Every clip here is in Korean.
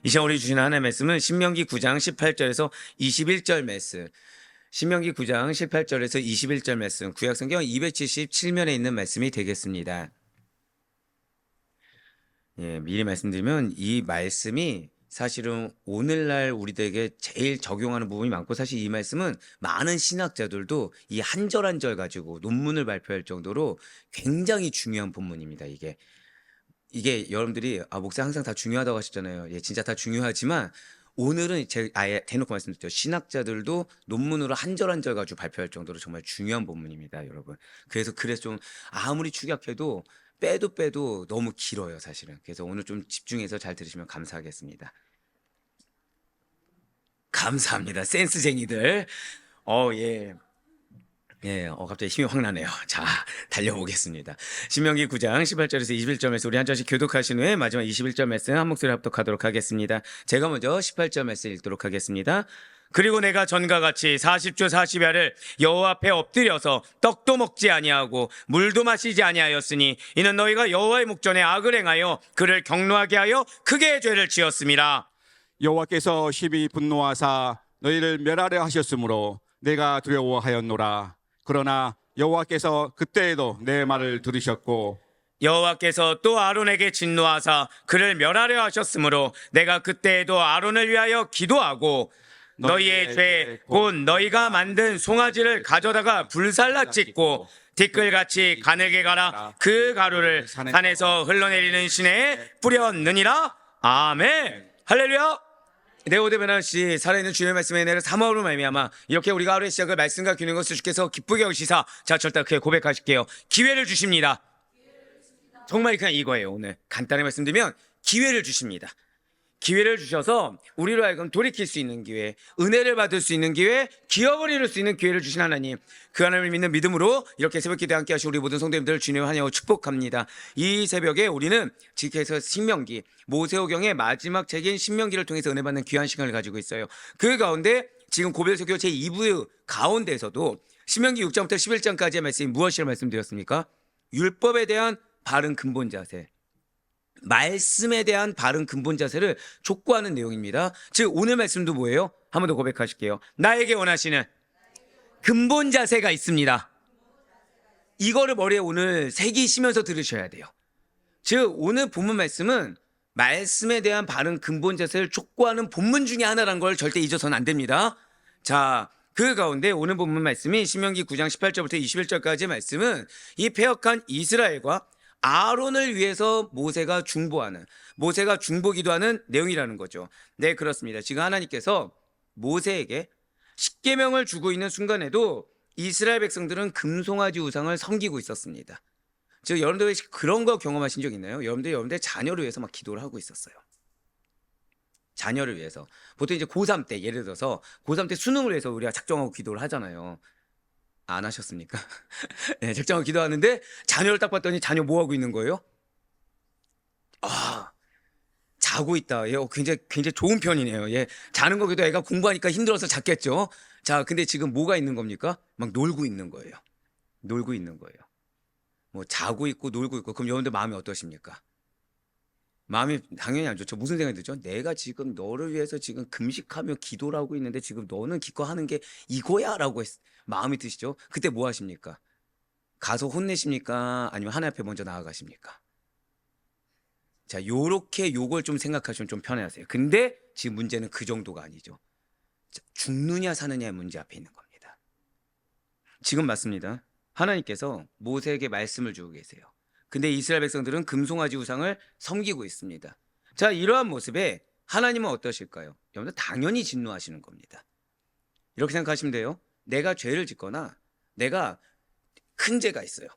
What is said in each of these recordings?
이 시간 우리 주신 하나님의 말씀은 신명기 9장 18절에서 21절 말씀. 신명기 9장 18절에서 21절 말씀. 구약성경 277면에 있는 말씀이 되겠습니다. 미리 말씀드리면 이 말씀이 사실은 오늘날 우리들에게 제일 적용하는 부분이 많고, 사실 이 말씀은 많은 신학자들도 이 한 절 한 절 가지고 논문을 발표할 정도로 굉장히 중요한 본문입니다. 이게 여러분들이 목사 항상 다 중요하다고 하셨잖아요. 진짜 다 중요하지만 오늘은 제가 아예 대놓고 말씀드렸죠. 신학자들도 논문으로 한 절 한 절 가지고 발표할 정도로 정말 중요한 본문입니다, 여러분. 그래서 좀 아무리 축약해도 빼도 너무 길어요, 사실은. 그래서 오늘 좀 집중해서 잘 들으시면 감사하겠습니다. 감사합니다, 센스쟁이들. 예. 갑자기 힘이 확 나네요. 자, 달려보겠습니다. 신명기 9장 18절에서 21절 말씀 우리 한 절씩 교독하신 후에 마지막 21절 말씀 한 목소리 합독하도록 하겠습니다. 제가 먼저 18절 말씀 읽도록 하겠습니다. 그리고 내가 전과 같이 40주 40야를 여호와 앞에 엎드려서 떡도 먹지 아니하고 물도 마시지 아니하였으니 이는 너희가 여호와의 목전에 악을 행하여 그를 경노하게 하여 크게 죄를 지었음이라. 여호와께서 심히 분노하사 너희를 멸하려 하셨으므로 내가 두려워하였노라. 그러나 여호와께서 그때에도 내 말을 들으셨고 여호와께서 또 아론에게 진노하사 그를 멸하려 하셨으므로 내가 그때에도 아론을 위하여 기도하고 너희의 죄 곧 너희가 만든 송아지를 가져다가 불살라 찢고 티끌같이 가늘게 갈아 그 가루를 산에서 흘러내리는 시내에 뿌렸느니라. 아멘. 할렐루야. 네오데베나시 살아있는 주님의 말씀에 내를 사모함으로 말미암아 이렇게 우리가 하루의 시작을 말씀과 균형 것을 주께서 기쁘게 하시사, 자, 절대 그렇게 고백하실게요. 기회를 주십니다. 정말 그냥 이거예요. 오늘 간단히 말씀드리면 기회를 주십니다. 기회를 주셔서 우리로 하여금 돌이킬 수 있는 기회, 은혜를 받을 수 있는 기회, 기업을 이룰 수 있는 기회를 주신 하나님, 그 하나님을 믿는 믿음으로 이렇게 새벽 기도에 함께 하시고 우리 모든 성도님들을 주님을 환영하고 축복합니다. 이 새벽에 우리는 지금께서 신명기, 모세오경의 마지막 책인 신명기를 통해서 은혜 받는 귀한 시간을 가지고 있어요. 그 가운데 지금 고별설교 제2부 가운데에서도 신명기 6장부터 11장까지의 말씀이 무엇이라 말씀드렸습니까? 율법에 대한 바른 근본 자세, 말씀에 대한 바른 근본 자세를 촉구하는 내용입니다. 즉 오늘 말씀도 뭐예요? 한 번 더 고백하실게요. 나에게 원하시는 근본 자세가 있습니다. 이거를 머리에 오늘 새기시면서 들으셔야 돼요. 즉 오늘 본문 말씀은 말씀에 대한 바른 근본 자세를 촉구하는 본문 중에 하나라는 걸 절대 잊어서는 안 됩니다. 자, 그 가운데 오늘 본문 말씀이 신명기 9장 18절부터 21절까지의 말씀은 이 패역한 이스라엘과 아론을 위해서 모세가 중보 기도하는 내용이라는 거죠. 네, 그렇습니다. 지금 하나님께서 모세에게 십계명을 주고 있는 순간에도 이스라엘 백성들은 금송아지 우상을 섬기고 있었습니다. 즉 여러분들 그런 거 경험하신 적 있나요? 여러분들 자녀를 위해서 막 기도를 하고 있었어요. 자녀를 위해서. 보통 이제 고3 때, 예를 들어서 고3 때 수능을 위해서 우리가 작정하고 기도를 하잖아요. 안 하셨습니까? 네, 작정하고 기도하는데 자녀를 딱 봤더니 자녀 뭐 하고 있는 거예요? 자고 있다. 굉장히 좋은 편이네요. 자는 거기도 애가 공부하니까 힘들어서 잤겠죠. 자, 근데 지금 뭐가 있는 겁니까? 막 놀고 있는 거예요. 뭐 자고 있고 놀고 있고. 그럼 여러분들 마음이 어떠십니까? 마음이 당연히 안 좋죠. 무슨 생각이 들죠? 내가 지금 너를 위해서 지금 금식하며 기도를 하고 있는데 지금 너는 기껏 하는 게 이거야? 라고 마음이 드시죠? 그때 뭐 하십니까? 가서 혼내십니까? 아니면 하나님 앞에 먼저 나아가십니까? 자, 요렇게 요걸 좀 생각하시면 좀 편해하세요. 근데 지금 문제는 그 정도가 아니죠. 자, 죽느냐 사느냐의 문제 앞에 있는 겁니다. 지금 맞습니다. 하나님께서 모세에게 말씀을 주고 계세요. 근데 이스라엘 백성들은 금송아지 우상을 섬기고 있습니다. 자, 이러한 모습에 하나님은 어떠실까요? 여러분들 당연히 진노하시는 겁니다. 이렇게 생각하시면 돼요. 내가 죄를 짓거나 내가 큰 죄가 있어요.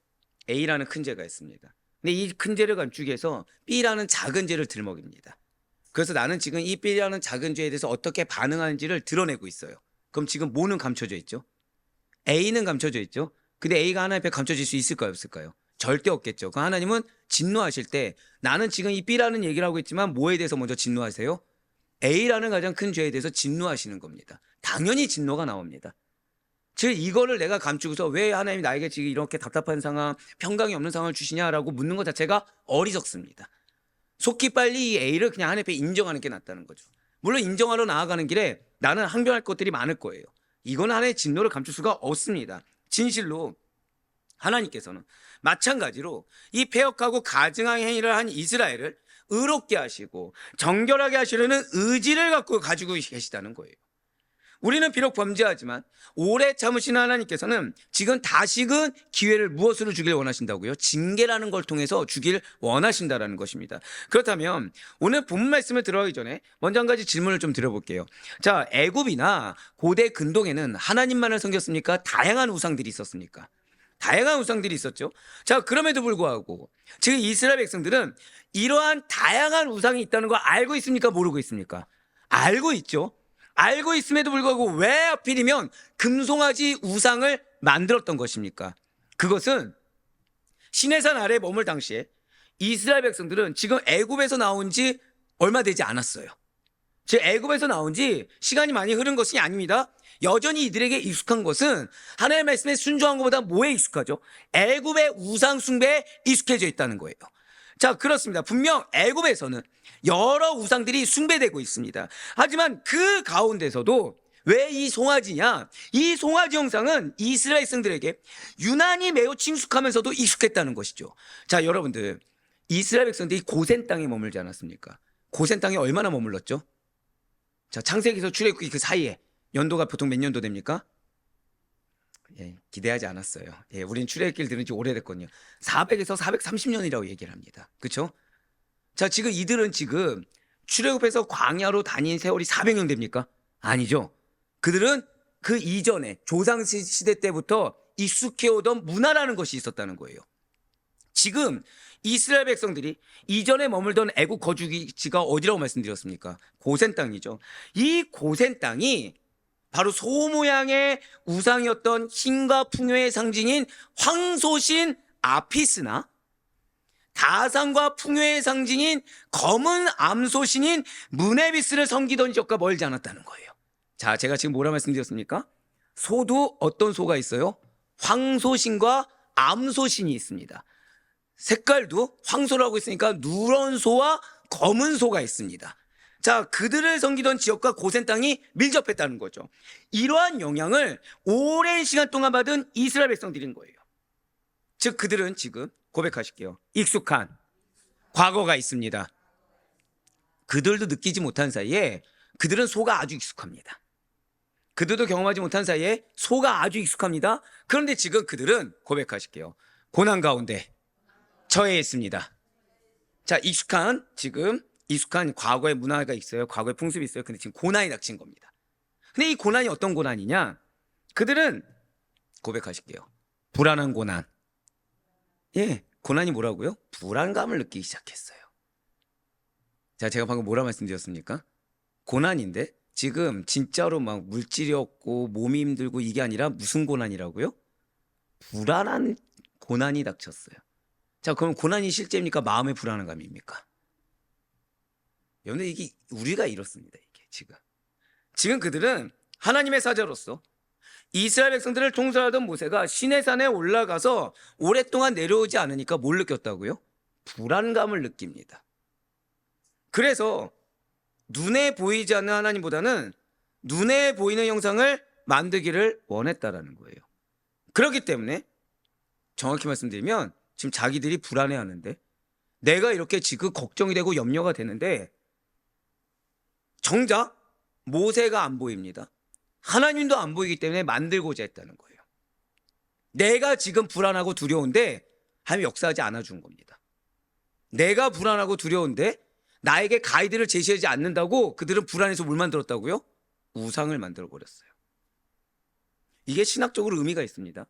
A라는 큰 죄가 있습니다. 근데 이 큰 죄를 감추기 위해서 B라는 작은 죄를 들먹입니다. 그래서 나는 지금 이 B라는 작은 죄에 대해서 어떻게 반응하는지를 드러내고 있어요. 그럼 지금 뭐는 감춰져 있죠? A는 감춰져 있죠. 근데 A가 하나님 앞에 감춰질 수 있을까요, 없을까요? 절대 없겠죠. 그 하나님은 진노하실 때 나는 지금 이 B라는 얘기를 하고 있지만 뭐에 대해서 먼저 진노하세요? A라는 가장 큰 죄에 대해서 진노하시는 겁니다. 당연히 진노가 나옵니다. 즉 이거를 내가 감추고서 왜 하나님이 나에게 지금 이렇게 답답한 상황, 평강이 없는 상황을 주시냐라고 묻는 것 자체가 어리석습니다. 속기 빨리 이 A를 그냥 하나님 앞에 인정하는 게 낫다는 거죠. 물론 인정하러 나아가는 길에 나는 항변할 것들이 많을 거예요. 이건 하나님의 진노를 감출 수가 없습니다. 진실로 하나님께서는 마찬가지로 이 패역하고 가증한 행위를 한 이스라엘을 의롭게 하시고 정결하게 하시려는 의지를 가지고 계시다는 거예요. 우리는 비록 범죄하지만 오래 참으시는 하나님께서는 지금 다시금 기회를 무엇으로 주길 원하신다고요? 징계라는 걸 통해서 주길 원하신다라는 것입니다. 그렇다면 오늘 본문 말씀을 들어가기 전에 먼저 한 가지 질문을 좀 드려볼게요. 자, 애굽이나 고대 근동에는 하나님만을 섬겼습니까? 다양한 우상들이 있었습니까? 다양한 우상들이 있었죠. 자, 그럼에도 불구하고 지금 이스라엘 백성들은 이러한 다양한 우상이 있다는 걸 알고 있습니까? 모르고 있습니까? 알고 있죠. 알고 있음에도 불구하고 왜 하필이면 금송아지 우상을 만들었던 것입니까? 그것은 시내산 아래에 머물 당시에 이스라엘 백성들은 지금 애굽에서 나온 지 얼마 되지 않았어요. 즉 애굽에서 나온 지 시간이 많이 흐른 것이 아닙니다. 여전히 이들에게 익숙한 것은 하나님의 말씀에 순종한 것보다 뭐에 익숙하죠? 애굽의 우상 숭배에 익숙해져 있다는 거예요. 자, 그렇습니다. 분명 애굽에서는 여러 우상들이 숭배되고 있습니다. 하지만 그 가운데서도 왜 이 송아지냐? 이 송아지 형상은 이스라엘 백성들에게 유난히 매우 친숙하면서도 익숙했다는 것이죠. 자, 여러분들, 이스라엘 백성들이 고센 땅에 머물지 않았습니까? 고센 땅에 얼마나 머물렀죠? 자, 창세기에서 출애굽기 그 사이에 연도가 보통 몇 년도 됩니까? 예, 기대하지 않았어요. 예, 우린 출애굽기를 들은 지 오래됐거든요. 400에서 430년이라고 얘기를 합니다. 그렇죠? 자, 지금 이들은 지금 출애굽해서 광야로 다닌 세월이 400년 됩니까? 아니죠. 그들은 그 이전에 조상 시대 때부터 익숙해오던 문화라는 것이 있었다는 거예요. 지금 이스라엘 백성들이 이전에 머물던 애국 거주지가 어디라고 말씀드렸습니까? 고센 땅이죠. 이 고센 땅이 바로 소 모양의 우상이었던 힘과 풍요의 상징인 황소신 아피스나 다산과 풍요의 상징인 검은 암소신인 무네비스를 섬기던 지역과 멀지 않았다는 거예요. 자, 제가 지금 뭐라 말씀드렸습니까? 소도 어떤 소가 있어요? 황소신과 암소신이 있습니다. 색깔도 황소라고 했으니까 누런 소와 검은 소가 있습니다. 자, 그들을 섬기던 지역과 고센 땅이 밀접했다는 거죠. 이러한 영향을 오랜 시간 동안 받은 이스라엘 백성들인 거예요. 즉 그들은 지금 고백하실게요. 익숙한 과거가 있습니다. 그들도 느끼지 못한 사이에 그들은 소가 아주 익숙합니다. 그들도 경험하지 못한 사이에 소가 아주 익숙합니다. 그런데 지금 그들은 고백하실게요. 고난 가운데 처해 있습니다. 자, 익숙한 과거의 문화가 있어요. 과거의 풍습이 있어요. 근데 지금 고난이 닥친 겁니다. 근데 이 고난이 어떤 고난이냐? 그들은 고백하실게요. 불안한 고난. 예, 고난이 뭐라고요? 불안감을 느끼기 시작했어요. 자, 제가 방금 뭐라 말씀드렸습니까? 고난인데 지금 진짜로 막 물질이 없고 몸이 힘들고 이게 아니라 무슨 고난이라고요? 불안한 고난이 닥쳤어요. 자, 그럼 고난이 실제입니까? 마음의 불안감입니까? 여러분들 이게 우리가 이렇습니다. 이게 지금 그들은 하나님의 사자로서 이스라엘 백성들을 통솔하던 모세가 시내산에 올라가서 오랫동안 내려오지 않으니까 뭘 느꼈다고요? 불안감을 느낍니다. 그래서 눈에 보이지 않는 하나님보다는 눈에 보이는 형상을 만들기를 원했다라는 거예요. 그렇기 때문에 정확히 말씀드리면 지금 자기들이 불안해하는데 내가 이렇게 지금 걱정이 되고 염려가 되는데 정작 모세가 안 보입니다. 하나님도 안 보이기 때문에 만들고자 했다는 거예요. 내가 지금 불안하고 두려운데 하나님이 역사하지 않아 준 겁니다. 내가 불안하고 두려운데 나에게 가이드를 제시하지 않는다고 그들은 불안해서 뭘 만들었다고요? 우상을 만들어 버렸어요. 이게 신학적으로 의미가 있습니다.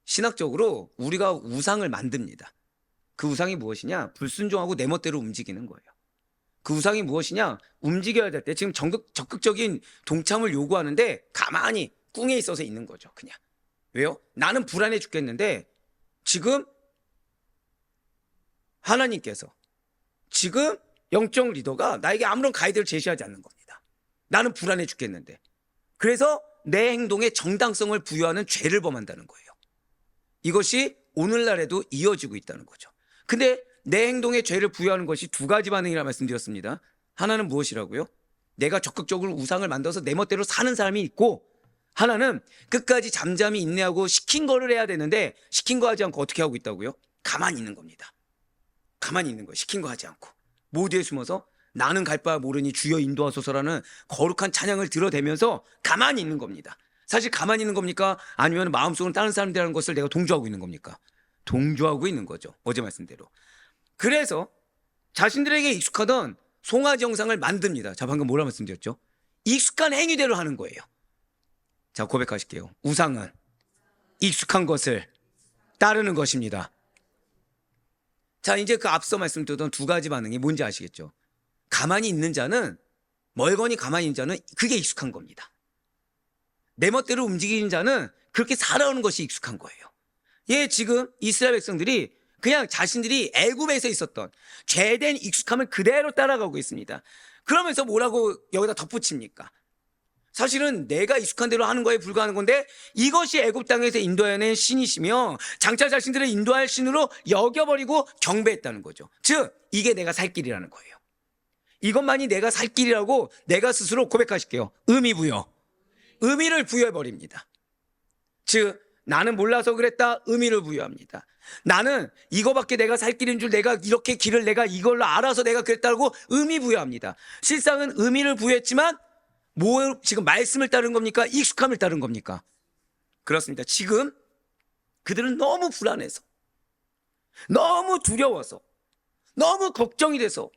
신학적으로 우리가 우상을 만듭니다. 그 우상이 무엇이냐? 불순종하고 내 멋대로 움직이는 거예요. 그 우상이 무엇이냐? 움직여야 될 때 지금 적극적인 동참을 요구하는데 가만히 꿍에 있어서 있는 거죠. 그냥. 왜요? 나는 불안해 죽겠는데 지금 하나님께서 지금 영적 리더가 나에게 아무런 가이드를 제시하지 않는 겁니다. 나는 불안해 죽겠는데. 그래서 내 행동에 정당성을 부여하는 죄를 범한다는 거예요. 이것이 오늘날에도 이어지고 있다는 거죠. 근데 내 행동에 죄를 부여하는 것이 두 가지 반응이라 말씀드렸습니다. 하나는 무엇이라고요? 내가 적극적으로 우상을 만들어서 내 멋대로 사는 사람이 있고, 하나는 끝까지 잠잠히 인내하고 시킨 거를 해야 되는데 시킨 거 하지 않고 어떻게 하고 있다고요? 가만히 있는 겁니다. 가만히 있는 거예요. 시킨 거 하지 않고 모두에 숨어서 나는 갈 바 모르니 주여 인도하소서라는 거룩한 찬양을 들어대면서 가만히 있는 겁니다. 사실 가만히 있는 겁니까? 아니면 마음속으로 다른 사람들이라는 것을 내가 동조하고 있는 겁니까? 동조하고 있는 거죠. 어제 말씀대로. 그래서 자신들에게 익숙하던 송아지 형상을 만듭니다. 자, 방금 뭐라 말씀드렸죠? 익숙한 행위대로 하는 거예요. 자, 고백하실게요. 우상은 익숙한 것을 따르는 것입니다. 자, 이제 그 앞서 말씀드렸던 두 가지 반응이 뭔지 아시겠죠? 가만히 있는 자는, 멀거니 가만히 있는 자는 그게 익숙한 겁니다. 내 멋대로 움직이는 자는 그렇게 살아오는 것이 익숙한 거예요. 예, 지금 이스라엘 백성들이 그냥 자신들이 애굽에서 있었던 죄된 익숙함을 그대로 따라가고 있습니다. 그러면서 뭐라고 여기다 덧붙입니까? 사실은 내가 익숙한 대로 하는 거에 불과한 건데 이것이 애굽 땅에서 인도해낸 신이시며 장차 자신들을 인도할 신으로 여겨버리고 경배했다는 거죠. 즉 이게 내가 살 길이라는 거예요. 이것만이 내가 살 길이라고 내가 스스로 고백하실게요. 의미를 부여해버립니다. 즉 나는 몰라서 그랬다, 의미를 부여합니다. 나는 이거밖에 내가 살 길인 줄, 내가 이렇게 길을 내가 이걸로 알아서 내가 그랬다고 의미 부여합니다. 실상은 의미를 부여했지만 지금 말씀을 따른 겁니까? 익숙함을 따른 겁니까? 그렇습니다. 지금 그들은 너무 불안해서, 너무 두려워서, 너무 걱정이 돼서,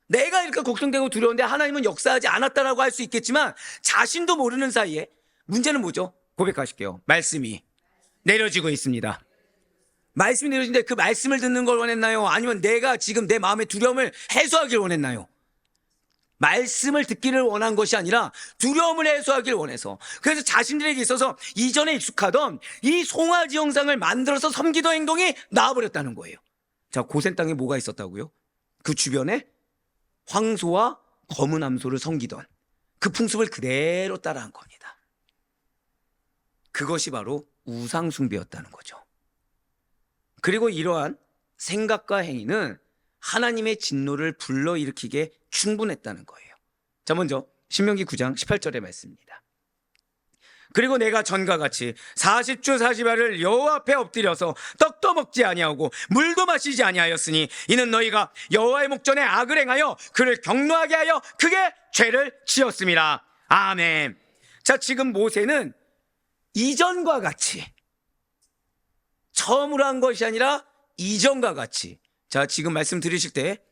내가 이렇게 걱정되고 두려운데 하나님은 역사하지 않았다라고 할 수 있겠지만 자신도 모르는 사이에 문제는 뭐죠? 고백하실게요. 말씀이 내려지고 있습니다. 말씀이 내려지는데 그 말씀을 듣는 걸 원했나요? 아니면 내가 지금 내 마음의 두려움을 해소하길 원했나요? 말씀을 듣기를 원한 것이 아니라 두려움을 해소하길 원해서, 그래서 자신들에게 있어서 이전에 익숙하던 이 송아지 형상을 만들어서 섬기던 행동이 나와버렸다는 거예요. 자, 고센 땅에 뭐가 있었다고요? 그 주변에 황소와 검은 암소를 섬기던 그 풍습을 그대로 따라한 겁니다. 그것이 바로 우상 숭배였다는 거죠. 그리고 이러한 생각과 행위는 하나님의 진노를 불러일으키게 충분했다는 거예요. 자, 먼저 신명기 9장 18절의 말씀입니다. 그리고 내가 전과 같이 40주 40야를 여호와 앞에 엎드려서 떡도 먹지 아니하고 물도 마시지 아니하였으니 이는 너희가 여호와의 목전에 악을 행하여 그를 경노하게 하여 크게 죄를 지었습니다. 아멘. 자, 지금 모세는 이전과 같이, 처음으로 한 것이 아니라 이전과 같이, 자, 지금 말씀 들으실 때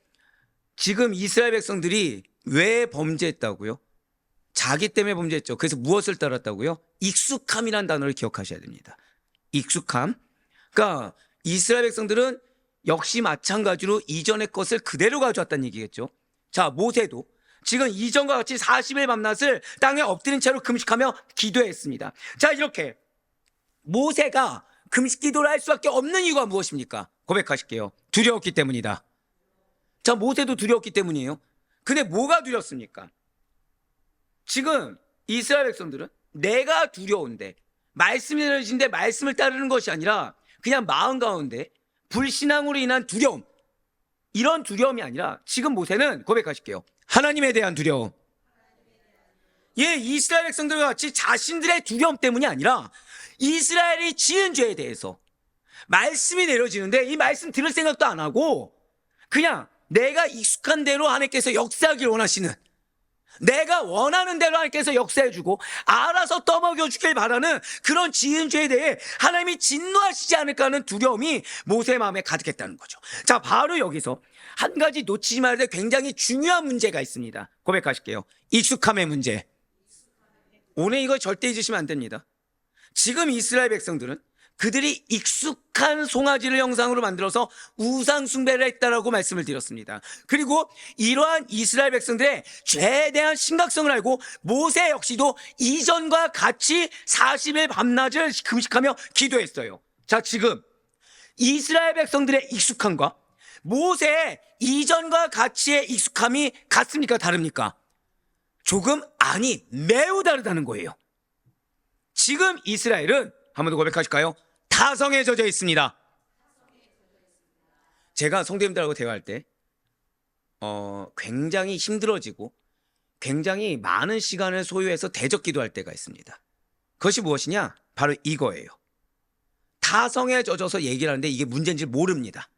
지금 이스라엘 백성들이 왜 범죄했다고요? 자기 때문에 범죄했죠. 그래서 무엇을 따랐다고요? 익숙함이라는 단어를 기억하셔야 됩니다. 익숙함. 그러니까 이스라엘 백성들은 역시 마찬가지로 이전의 것을 그대로 가져왔다는 얘기겠죠. 자, 모세도 지금 이전과 같이 40일 밤낮을 땅에 엎드린 채로 금식하며 기도했습니다. 자, 이렇게 모세가 금식 기도를 할 수밖에 없는 이유가 무엇입니까? 고백하실게요. 두려웠기 때문이다. 자, 모세도 두려웠기 때문이에요. 근데 뭐가 두렵습니까? 지금 이스라엘 백성들은 내가 두려운데, 말씀이 내려지는데 말씀을 따르는 것이 아니라 그냥 마음 가운데 불신앙으로 인한 두려움, 이런 두려움이 아니라 지금 모세는 고백하실게요. 하나님에 대한 두려움. 예, 이스라엘 백성들과 같이 자신들의 두려움 때문이 아니라 이스라엘이 지은 죄에 대해서 말씀이 내려지는데 이 말씀 들을 생각도 안 하고 그냥 내가 익숙한 대로 하나님께서 역사하길 원하시는, 내가 원하는 대로 하나님께서 역사해주고 알아서 떠먹여주길 바라는 그런 지은 죄에 대해 하나님이 진노하시지 않을까 하는 두려움이 모세의 마음에 가득했다는 거죠. 자, 바로 여기서 한 가지 놓치지 말아야 될 굉장히 중요한 문제가 있습니다. 고백하실게요. 익숙함의 문제. 오늘 이거 절대 잊으시면 안 됩니다. 지금 이스라엘 백성들은 그들이 익숙한 송아지를 형상으로 만들어서 우상 숭배를 했다라고 말씀을 드렸습니다. 그리고 이러한 이스라엘 백성들의 죄에 대한 심각성을 알고 모세 역시도 이전과 같이 40일 밤낮을 금식하며 기도했어요. 자, 지금 이스라엘 백성들의 익숙함과 모세의 이전과 같이의 익숙함이 같습니까? 다릅니까? 조금, 아니, 매우 다르다는 거예요. 지금 이스라엘은, 한 번 더 고백하실까요? 타성에 젖어 있습니다. 제가 성도님들하고 대화할 때 굉장히 힘들어지고 굉장히 많은 시간을 소요해서 대적 기도할 때가 있습니다. 그것이 무엇이냐? 바로 이거예요. 타성에 젖어서 얘기를 하는데 이게 문제인지 모릅니다.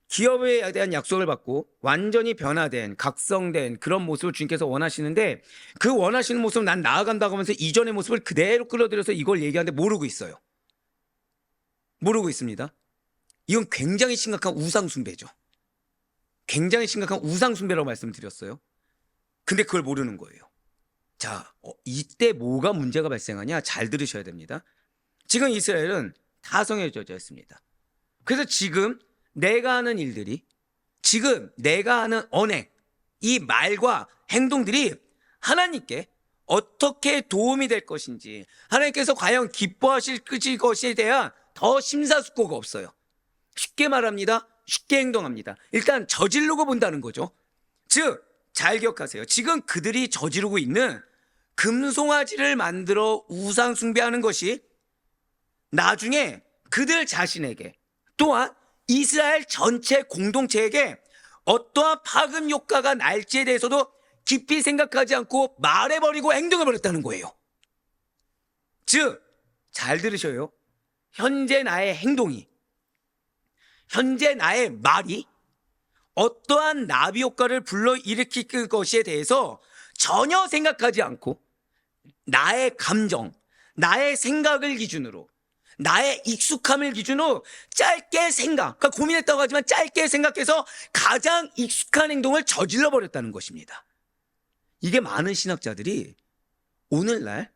기업에 대한 약속을 받고 완전히 변화된 각성된 그런 모습을 주님께서 원하시는데 그 원하시는 모습을 난 나아간다고 하면서 이전의 모습을 그대로 끌어들여서 이걸 얘기하는데 모르고 있어요. 모르고 있습니다. 이건 굉장히 심각한 우상숭배죠. 굉장히 심각한 우상숭배라고 말씀드렸어요. 근데 그걸 모르는 거예요. 자, 이때 뭐가 문제가 발생하냐? 잘 들으셔야 됩니다. 지금 이스라엘은 타성에 젖어 있습니다. 그래서 지금 내가 하는 일들이, 지금 내가 하는 언행, 이 말과 행동들이 하나님께 어떻게 도움이 될 것인지, 하나님께서 과연 기뻐하실 것에 대한 더 심사숙고가 없어요. 쉽게 말합니다. 쉽게 행동합니다. 일단 저지르고 본다는 거죠. 즉, 잘 기억하세요. 지금 그들이 저지르고 있는 금송아지를 만들어 우상 숭배하는 것이 나중에 그들 자신에게 또한 이스라엘 전체 공동체에게 어떠한 파급 효과가 날지에 대해서도 깊이 생각하지 않고 말해버리고 행동해버렸다는 거예요. 즉, 잘 들으셔요. 현재 나의 행동이, 현재 나의 말이 어떠한 나비 효과를 불러일으킬 것에 대해서 전혀 생각하지 않고 나의 감정, 나의 생각을 기준으로, 나의 익숙함을 기준으로 짧게 생각, 그러니까 고민했다고 하지만 짧게 생각해서 가장 익숙한 행동을 저질러 버렸다는 것입니다. 이게 많은 신학자들이 오늘날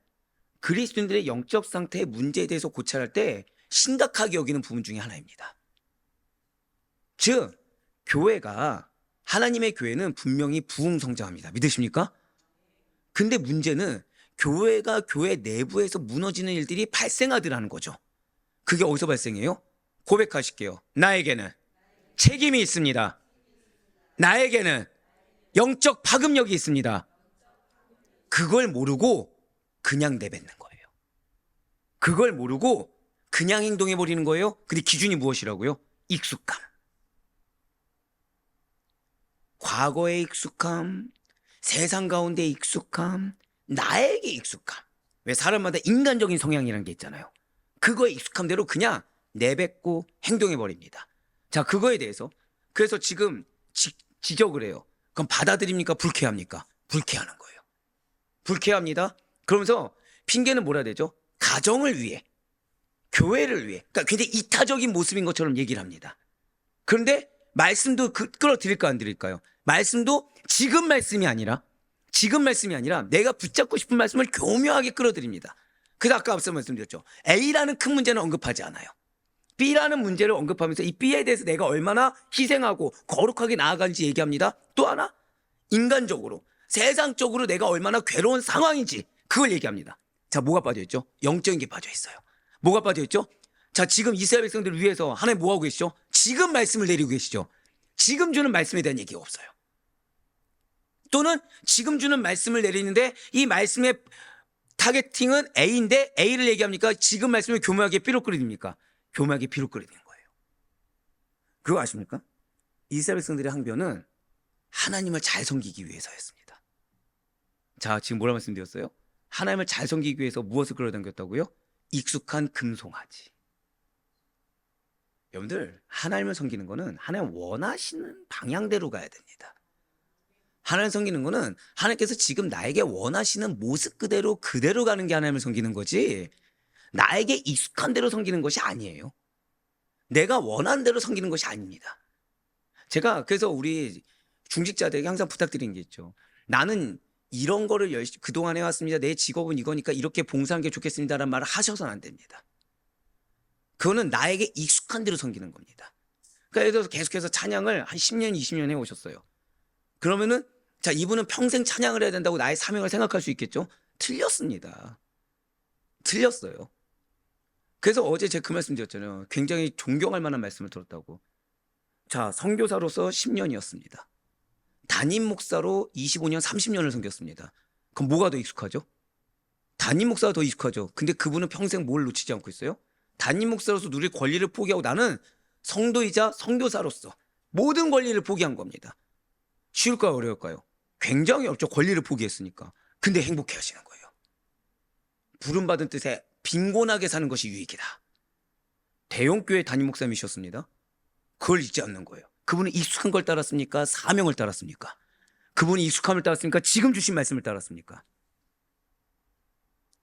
그리스도인들의 영적 상태의 문제에 대해서 고찰할 때 심각하게 여기는 부분 중에 하나입니다. 즉, 교회가, 하나님의 교회는 분명히 부흥성장합니다. 믿으십니까? 근데 문제는 교회가 교회 내부에서 무너지는 일들이 발생하더라는 거죠. 그게 어디서 발생해요? 고백하실게요. 나에게는 책임이 있습니다. 나에게는 영적 파급력이 있습니다. 그걸 모르고 그냥 내뱉는 거예요. 그걸 모르고 그냥 행동해버리는 거예요. 근데 기준이 무엇이라고요? 익숙함. 과거의 익숙함, 세상 가운데 익숙함, 나에게 익숙함. 왜 사람마다 인간적인 성향이라는 게 있잖아요. 그거에 익숙함대로 그냥 내뱉고 행동해버립니다. 자, 그거에 대해서 그래서 지금 지적을 해요. 그럼 받아들입니까? 불쾌합니까? 불쾌하는 거예요. 불쾌합니다. 그러면서 핑계는 뭐라 해야 되죠? 가정을 위해, 교회를 위해, 그러니까 굉장히 이타적인 모습인 것처럼 얘기를 합니다. 그런데 말씀도 끌어드릴까 안 드릴까요? 말씀도 지금 말씀이 아니라 내가 붙잡고 싶은 말씀을 교묘하게 끌어드립니다. 그래서 아까 앞서 말씀드렸죠. A라는 큰 문제는 언급하지 않아요. B라는 문제를 언급하면서 이 B에 대해서 내가 얼마나 희생하고 거룩하게 나아가는지 얘기합니다. 또 하나, 인간적으로, 세상적으로 내가 얼마나 괴로운 상황인지 그걸 얘기합니다. 자, 뭐가 빠져있죠? 영적인 게 빠져있어요. 뭐가 빠져있죠? 자, 지금 이스라엘 백성들을 위해서 하나님 뭐하고 계시죠? 지금 말씀을 내리고 계시죠. 지금 주는 말씀에 대한 얘기가 없어요. 또는 지금 주는 말씀을 내리는데 이 말씀의 타겟팅은 A인데 A를 얘기합니까? 지금 말씀을 교묘하게 B로 끌어들입니까? 교묘하게 B로 끌어들이는 거예요. 그거 아십니까? 이스라엘 백성들의 항변은 하나님을 잘 섬기기 위해서였습니다. 자, 지금 뭐라 말씀드렸어요? 하나님을 잘 섬기기 위해서 무엇을 끌어당겼다고요? 익숙한 금송아지. 여러분들, 하나님을 섬기는 거는 하나님 원하시는 방향대로 가야 됩니다. 하나님을 섬기는 거는 하나님께서 지금 나에게 원하시는 모습 그대로 가는 게 하나님을 섬기는 거지, 나에게 익숙한 대로 섬기는 것이 아니에요. 내가 원하는 대로 섬기는 것이 아닙니다. 제가 그래서 우리 중직자들에게 항상 부탁드리는 게 있죠. 나는 이런 거를 열심히 그동안 해왔습니다. 내 직업은 이거니까 이렇게 봉사하는 게 좋겠습니다라는 말을 하셔서는 안 됩니다. 그거는 나에게 익숙한 대로 섬기는 겁니다. 그러니까 예를 들어서 계속해서 찬양을 한 10년, 20년 해오셨어요. 그러면은 자, 이분은 평생 찬양을 해야 된다고 나의 사명을 생각할 수 있겠죠? 틀렸습니다. 틀렸어요. 그래서 어제 제가 그 말씀 드렸잖아요. 굉장히 존경할 만한 말씀을 들었다고. 자, 선교사로서 10년이었습니다. 담임 목사로 25년, 30년을 섬겼습니다. 그럼 뭐가 더 익숙하죠? 담임 목사가 더 익숙하죠. 근데 그분은 평생 뭘 놓치지 않고 있어요? 담임 목사로서 누릴 권리를 포기하고 나는 성도이자 선교사로서 모든 권리를 포기한 겁니다. 쉬울까요, 어려울까요? 굉장히 어렵죠. 권리를 포기했으니까. 근데 행복해 하시는 거예요. 부름받은 뜻에 빈곤하게 사는 것이 유익이다. 대형교회 담임 목사님이셨습니다. 그걸 잊지 않는 거예요. 그분은 익숙한 걸 따랐습니까? 사명을 따랐습니까? 그분이 익숙함을 따랐습니까? 지금 주신 말씀을 따랐습니까?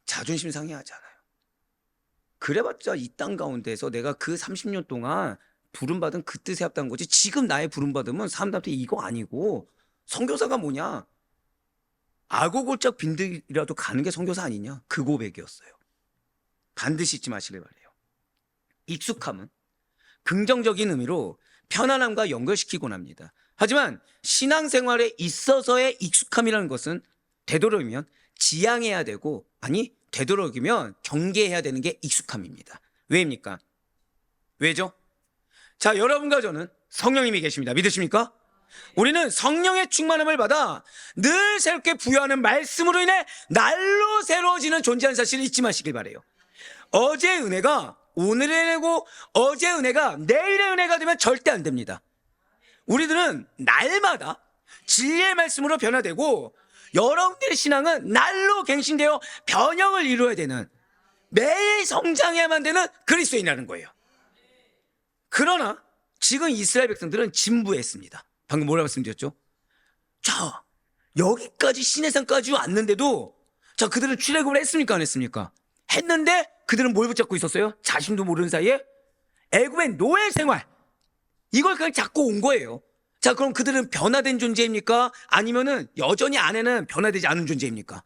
자존심 상해하잖아요. 그래봤자 이 땅 가운데서 내가 그 30년 동안 부름받은 그 뜻에 합당한 거지, 지금 나의 부름받음은 사람들한테 이거 아니고 선교사가 뭐냐, 악어 골짝 빈들이라도 가는 게 선교사 아니냐, 그 고백이었어요. 반드시 잊지 마시길 바래요. 익숙함은 긍정적인 의미로 편안함과 연결시키곤 합니다. 하지만 신앙생활에 있어서의 익숙함이라는 것은 되도록이면 지양해야 되고, 아니 되도록이면 경계해야 되는 게 익숙함입니다. 왜입니까? 왜죠? 자, 여러분과 저는 성령님이 계십니다. 믿으십니까? 우리는 성령의 충만함을 받아 늘 새롭게 부여하는 말씀으로 인해 날로 새로워지는 존재한 사실을 잊지 마시길 바래요. 어제의 은혜가 오늘의 은혜고 어제의 은혜가 내일의 은혜가 되면 절대 안 됩니다. 우리들은 날마다 진리의 말씀으로 변화되고, 여러분들의 신앙은 날로 갱신되어 변형을 이루어야 되는, 매일 성장해야만 되는 그리스도인이라는 거예요. 그러나 지금 이스라엘 백성들은 진부했습니다. 방금 뭐라고 말씀드렸죠? 자, 여기까지 시내산까지 왔는데도, 자, 그들은 출애굽을 했습니까, 안 했습니까? 했는데 그들은 뭘 붙잡고 있었어요? 자신도 모르는 사이에 애굽의 노예 생활, 이걸 그냥 잡고 온 거예요. 자, 그럼 그들은 변화된 존재입니까? 아니면은 여전히 안에는 변화되지 않은 존재입니까?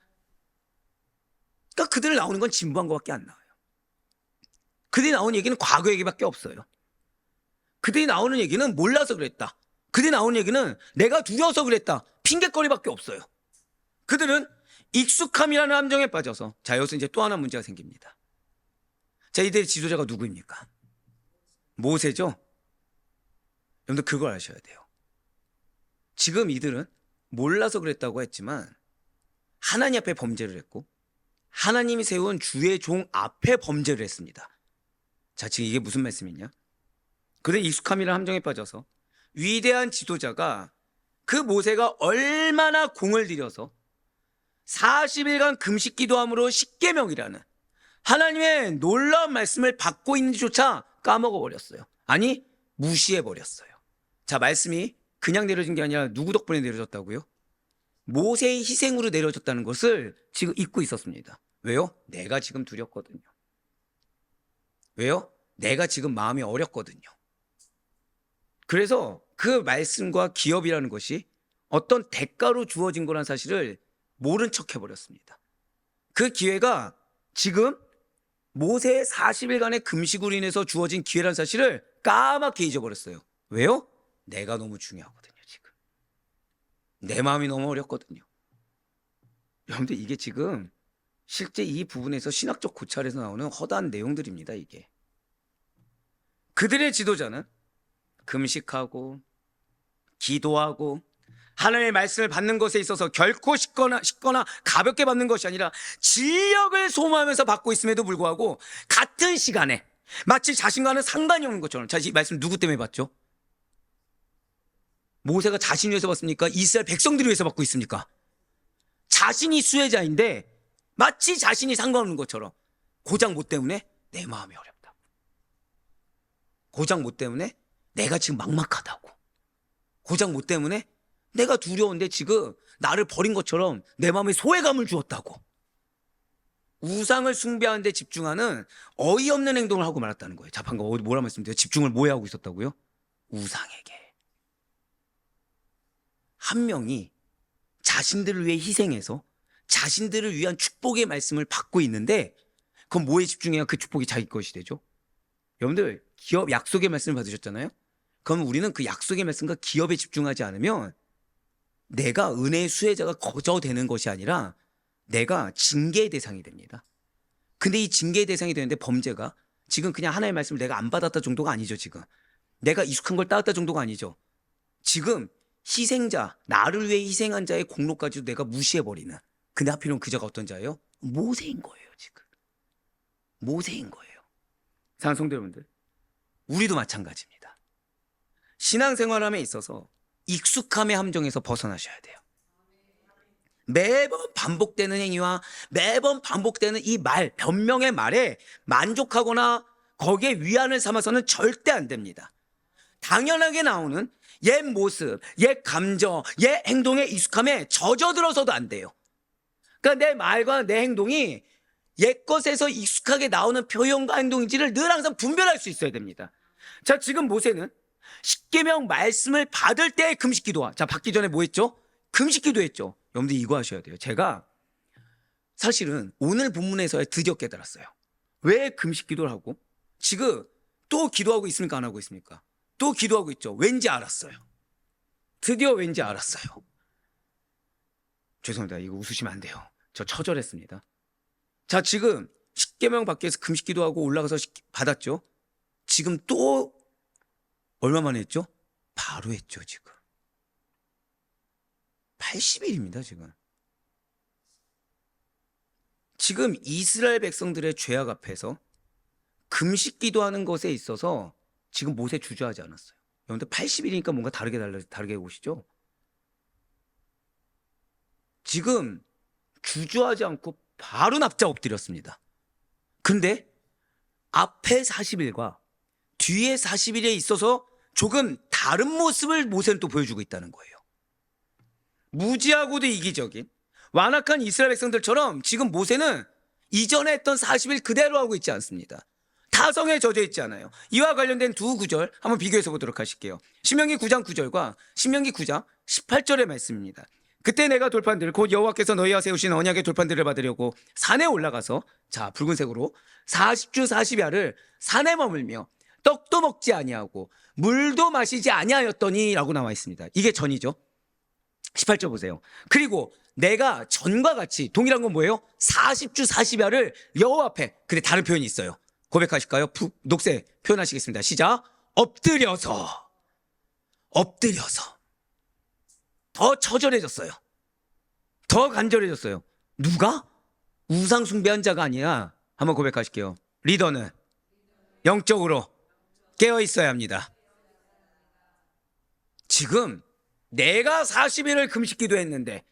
그러니까 그들 나오는 건 진부한 것밖에 안 나와요. 그들이 나오는 얘기는 과거 얘기밖에 없어요. 그들이 나오는 얘기는 몰라서 그랬다, 그들이 나오는 얘기는 내가 두려워서 그랬다, 핑계거리밖에 없어요. 그들은 익숙함이라는 함정에 빠져서, 자, 여기서 이제 또 하나 문제가 생깁니다. 자, 이들의 지도자가 누구입니까? 모세죠? 여러분들 그걸 아셔야 돼요. 지금 이들은 몰라서 그랬다고 했지만 하나님 앞에 범죄를 했고, 하나님이 세운 주의 종 앞에 범죄를 했습니다. 자, 지금 이게 무슨 말씀이냐? 그들의 익숙함이라는 함정에 빠져서 위대한 지도자가, 그 모세가 얼마나 공을 들여서 40일간 금식 기도함으로 십계명이라는 하나님의 놀라운 말씀을 받고 있는지조차 까먹어버렸어요. 아니, 무시해버렸어요. 자, 말씀이 그냥 내려진 게 아니라 누구 덕분에 내려졌다고요? 모세의 희생으로 내려졌다는 것을 지금 잊고 있었습니다. 왜요? 내가 지금 두렵거든요. 왜요? 내가 지금 마음이 어렵거든요. 그래서 그 말씀과 기업이라는 것이 어떤 대가로 주어진 거라는 사실을 모른 척 해버렸습니다. 그 기회가 지금 모세의 40일간의 금식으로 인해서 주어진 기회라는 사실을 까맣게 잊어버렸어요. 왜요? 내가 너무 중요하거든요. 지금 내 마음이 너무 어렵거든요. 여러분들, 이게 지금 실제 이 부분에서 신학적 고찰에서 나오는 허다한 내용들입니다. 이게 그들의 지도자는 금식하고 기도하고 하나님의 말씀을 받는 것에 있어서 결코 쉽거나 가볍게 받는 것이 아니라 진력을 소모하면서 받고 있음에도 불구하고 같은 시간에 마치 자신과는 상관이 없는 것처럼, 자, 이 말씀 누구 때문에 받죠? 모세가 자신을 위해서 받습니까? 이스라엘 백성들을 위해서 받고 있습니까? 자신이 수혜자인데 마치 자신이 상관없는 것처럼, 고작 뭐 때문에? 내 마음이 어렵다고, 고작 뭐 때문에? 내가 지금 막막하다고, 고작 뭐 때문에? 내가 두려운데 지금 나를 버린 것처럼 내 마음에 소외감을 주었다고. 우상을 숭배하는 데 집중하는 어이없는 행동을 하고 말았다는 거예요. 자, 방금 뭐라 말씀드려요? 집중을 뭐에 하고 있었다고요? 우상에게. 한 명이 자신들을 위해 희생해서 자신들을 위한 축복의 말씀을 받고 있는데, 그건 뭐에 집중해야 그 축복이 자기 것이 되죠? 여러분들, 기업 약속의 말씀을 받으셨잖아요? 그럼 우리는 그 약속의 말씀과 기업에 집중하지 않으면 내가 은혜의 수혜자가 거저 되는 것이 아니라 내가 징계의 대상이 됩니다. 근데 이 징계의 대상이 되는데 범죄가 지금 그냥 하나님의 말씀을 내가 안 받았다 정도가 아니죠. 지금 내가 익숙한 걸 따랐다 정도가 아니죠. 지금 희생자, 나를 위해 희생한 자의 공로까지도 내가 무시해버리는, 근데 하필이면 그자가 어떤 자예요? 모세인 거예요. 지금 모세인 거예요. 사랑하는 성도 여러분들, 우리도 마찬가지입니다. 신앙생활함에 있어서 익숙함의 함정에서 벗어나셔야 돼요. 매번 반복되는 행위와 매번 반복되는 이 말, 변명의 말에 만족하거나 거기에 위안을 삼아서는 절대 안 됩니다. 당연하게 나오는 옛 모습, 옛 감정, 옛 행동의 익숙함에 젖어들어서도 안 돼요. 그러니까 내 말과 내 행동이 옛 것에서 익숙하게 나오는 표현과 행동인지를 늘 항상 분별할 수 있어야 됩니다. 자, 지금 모세는 십계명 말씀을 받을 때 금식 기도와, 자, 받기 전에 뭐 했죠? 금식 기도했죠. 여러분들 이거 하셔야 돼요. 제가 사실은 오늘 본문에서야 드디어 깨달았어요. 왜 금식 기도를 하고 지금 또 기도하고 있습니까? 안 하고 있습니까? 또 기도하고 있죠. 왠지 알았어요. 드디어 왠지 알았어요. 죄송합니다. 이거 웃으시면 안 돼요. 저 처절했습니다. 자, 지금 십계명 밖에서 금식 기도하고 올라가서 받았죠. 지금 또 얼마 만에 했죠? 바로 했죠. 지금 80일입니다. 지금 이스라엘 백성들의 죄악 앞에서 금식 기도하는 것에 있어서 지금 모세 주저하지 않았어요. 여러분들 80일이니까 뭔가 다르게 보시죠. 지금 주저하지 않고 바로 납작 엎드렸습니다. 근데 앞에 40일과 뒤에 40일에 있어서 조금 다른 모습을 모세는 또 보여주고 있다는 거예요. 무지하고도 이기적인 완악한 이스라엘 백성들처럼 지금 모세는 이전에 했던 40일 그대로 하고 있지 않습니다. 타성에 젖어 있지 않아요. 이와 관련된 두 구절 한번 비교해서 보도록 하실게요. 신명기 9장 9절과 신명기 9장 18절의 말씀입니다. 그때 내가 돌판들 곧 여호와께서 너희와 세우신 언약의 돌판들을 받으려고 산에 올라가서, 자, 붉은색으로 40주 40야를 산에 머물며 떡도 먹지 아니하고 물도 마시지 아니하였더니 라고 나와 있습니다. 이게 전이죠. 18절 보세요. 그리고 내가 전과 같이, 동일한 건 뭐예요? 40주 40야를 여호와 앞에, 근데 다른 표현이 있어요. 고백하실까요? 녹색 표현하시겠습니다. 시작. 엎드려서 더 처절해졌어요. 더 간절해졌어요. 누가? 우상 숭배한 자가 아니라, 한번 고백하실게요. 리더는 영적으로 깨어 있어야 합니다. 지금 내가 40일을 금식 기도했는데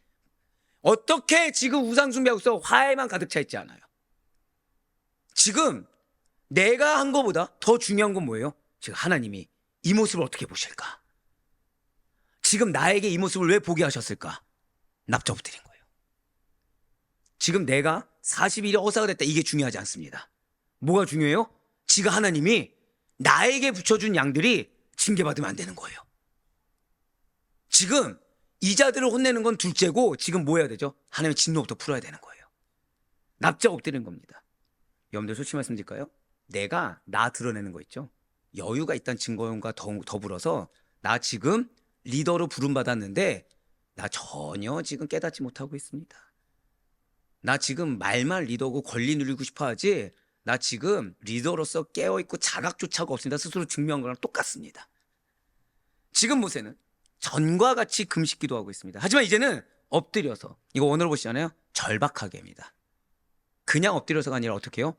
어떻게 지금 우상 숭배하고 있어? 화해만 가득 차 있지 않아요. 지금 내가 한 것보다 더 중요한 건 뭐예요? 지금 하나님이 이 모습을 어떻게 보실까? 지금 나에게 이 모습을 왜 보게 하셨을까? 납작 엎드린 거예요. 지금 내가 40일이 허사가 됐다, 이게 중요하지 않습니다. 뭐가 중요해요? 지금 하나님이 나에게 붙여준 양들이 징계받으면 안 되는 거예요. 지금 이 자들을 혼내는 건 둘째고 지금 뭐 해야 되죠? 하나님의 진노부터 풀어야 되는 거예요. 납작 엎드리는 겁니다. 여러분들 솔직히 말씀드릴까요? 내가 나 드러내는 거 있죠? 여유가 있다는 증거용과 더불어서 나 지금 리더로 부름받았는데 나 전혀 지금 깨닫지 못하고 있습니다. 나 지금 말만 리더고 권리 누리고 싶어 하지, 나 지금 리더로서 깨어있고 자각조차가 없습니다. 스스로 증명한 거랑 똑같습니다. 지금 모세는 전과 같이 금식 기도하고 있습니다. 하지만 이제는 엎드려서, 이거 원어로 보시잖아요. 절박하게입니다. 그냥 엎드려서가 아니라 어떻게 해요?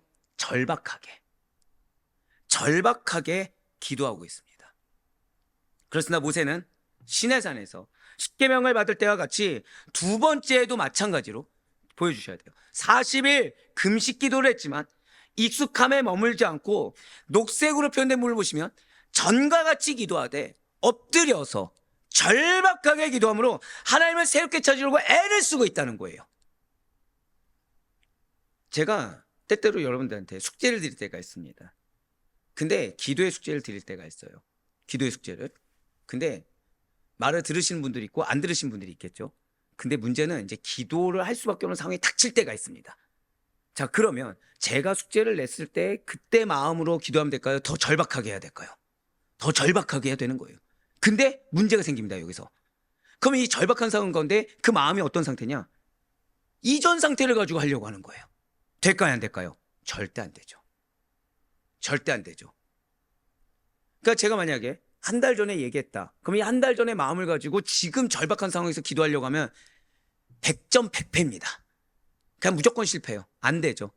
절박하게 기도하고 있습니다. 그렇습니다. 모세는 시내산에서 십계명을 받을 때와 같이 두 번째에도 마찬가지로 보여주셔야 돼요. 40일 금식 기도를 했지만 익숙함에 머물지 않고 녹색으로 표현된 부분을 보시면 전과 같이 기도하되 엎드려서 절박하게 기도함으로 하나님을 새롭게 찾으려고 애를 쓰고 있다는 거예요. 제가 때때로 여러분들한테 숙제를 드릴 때가 있습니다. 근데 기도의 숙제를 드릴 때가 있어요. 기도의 숙제를. 근데 말을 들으시는 분들이 있고 안 들으시는 분들이 있겠죠. 근데 문제는 이제 기도를 할 수밖에 없는 상황이 닥칠 때가 있습니다. 자, 그러면 제가 숙제를 냈을 때 그때 마음으로 기도하면 될까요? 더 절박하게 해야 될까요? 더 절박하게 해야 되는 거예요. 근데 문제가 생깁니다. 여기서. 그러면 이 절박한 상황 가운데 그 마음이 어떤 상태냐? 이전 상태를 가지고 하려고 하는 거예요. 될까요? 안 될까요? 절대 안 되죠. 절대 안 되죠. 그러니까 제가 만약에 한 달 전에 얘기했다. 그럼 이 한 달 전에 마음을 가지고 지금 절박한 상황에서 기도하려고 하면 100점 100패입니다. 그냥 무조건 실패해요. 안 되죠.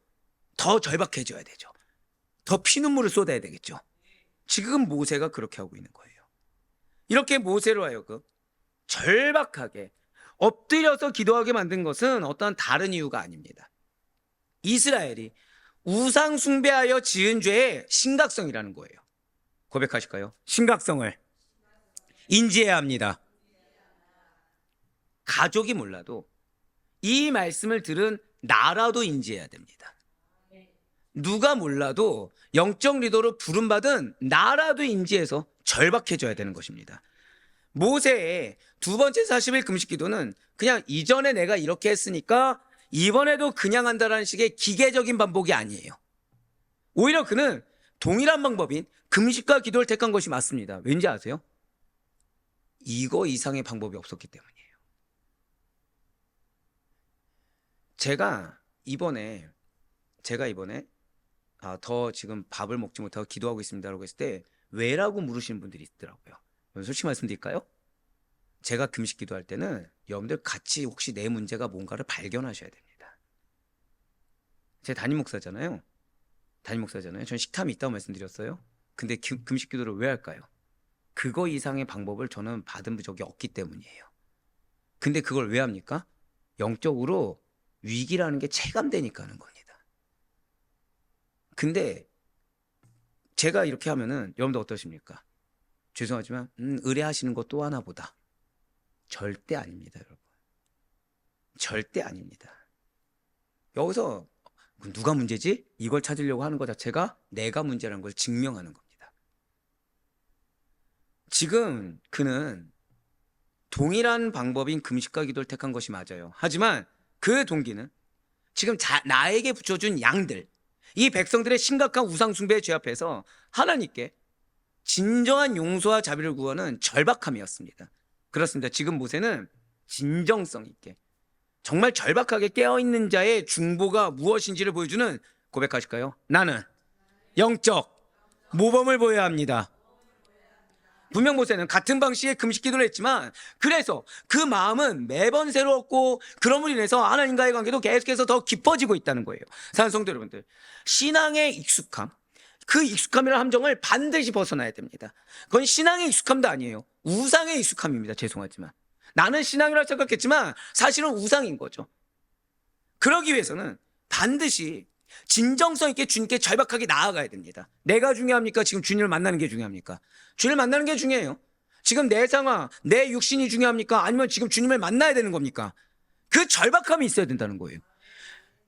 더 절박해져야 되죠. 더 피눈물을 쏟아야 되겠죠. 지금 모세가 그렇게 하고 있는 거예요. 이렇게 모세로 하여금 절박하게 엎드려서 기도하게 만든 것은 어떠한 다른 이유가 아닙니다. 이스라엘이 우상 숭배하여 지은 죄의 심각성이라는 거예요. 고백하실까요? 심각성을 인지해야 합니다. 가족이 몰라도 이 말씀을 들은 나라도 인지해야 됩니다. 누가 몰라도 영적 리더로 부름받은 나라도 인지해서 절박해져야 되는 것입니다. 모세의 두 번째 40일 금식 기도는 그냥 이전에 내가 이렇게 했으니까 이번에도 그냥 한다라는 식의 기계적인 반복이 아니에요. 오히려 그는 동일한 방법인 금식과 기도를 택한 것이 맞습니다. 왠지 아세요? 이거 이상의 방법이 없었기 때문이에요. 제가 이번에 더 지금 밥을 먹지 못하고 기도하고 있습니다라고 했을 때 왜라고 물으시는 분들이 있더라고요. 솔직히 말씀드릴까요? 제가 금식 기도할 때는 여러분들 같이 혹시 내 문제가 뭔가를 발견하셔야 됩니다. 제가 담임 목사잖아요. 전 식탐이 있다고 말씀드렸어요. 근데 금식 기도를 왜 할까요? 그거 이상의 방법을 저는 받은 적이 없기 때문이에요. 근데 그걸 왜 합니까? 영적으로 위기라는 게 체감되니까 하는 겁니다. 근데 제가 이렇게 하면은 여러분들 어떠십니까? 죄송하지만 의뢰하시는 것 또 하나 보다. 절대 아닙니다, 여러분. 절대 아닙니다. 여기서 누가 문제지? 이걸 찾으려고 하는 것 자체가 내가 문제라는 걸 증명하는 겁니다. 지금 그는 동일한 방법인 금식과 기도를 택한 것이 맞아요. 하지만 그 동기는 지금 나에게 붙여준 양들, 이 백성들의 심각한 우상숭배의 죄 앞에서 하나님께 진정한 용서와 자비를 구하는 절박함이었습니다. 그렇습니다. 지금 모세는 진정성 있게 정말 절박하게 깨어있는 자의 중보가 무엇인지를 보여주는 고백하실까요? 나는 영적 모범을 보여야 합니다. 분명 모세는 같은 방식의 금식 기도를 했지만 그래서 그 마음은 매번 새로웠고 그럼으로 인해서 하나님과의 관계도 계속해서 더 깊어지고 있다는 거예요. 사랑하는 성도 여러분들, 신앙의 익숙함, 그 익숙함이라는 함정을 반드시 벗어나야 됩니다. 그건 신앙의 익숙함도 아니에요. 우상의 익숙함입니다. 죄송하지만 나는 신앙이라고 생각했지만 사실은 우상인 거죠. 그러기 위해서는 반드시 진정성 있게 주님께 절박하게 나아가야 됩니다. 내가 중요합니까? 지금 주님을 만나는 게 중요합니까? 주님을 만나는 게 중요해요. 지금 내 상황, 내 육신이 중요합니까? 아니면 지금 주님을 만나야 되는 겁니까? 그 절박함이 있어야 된다는 거예요.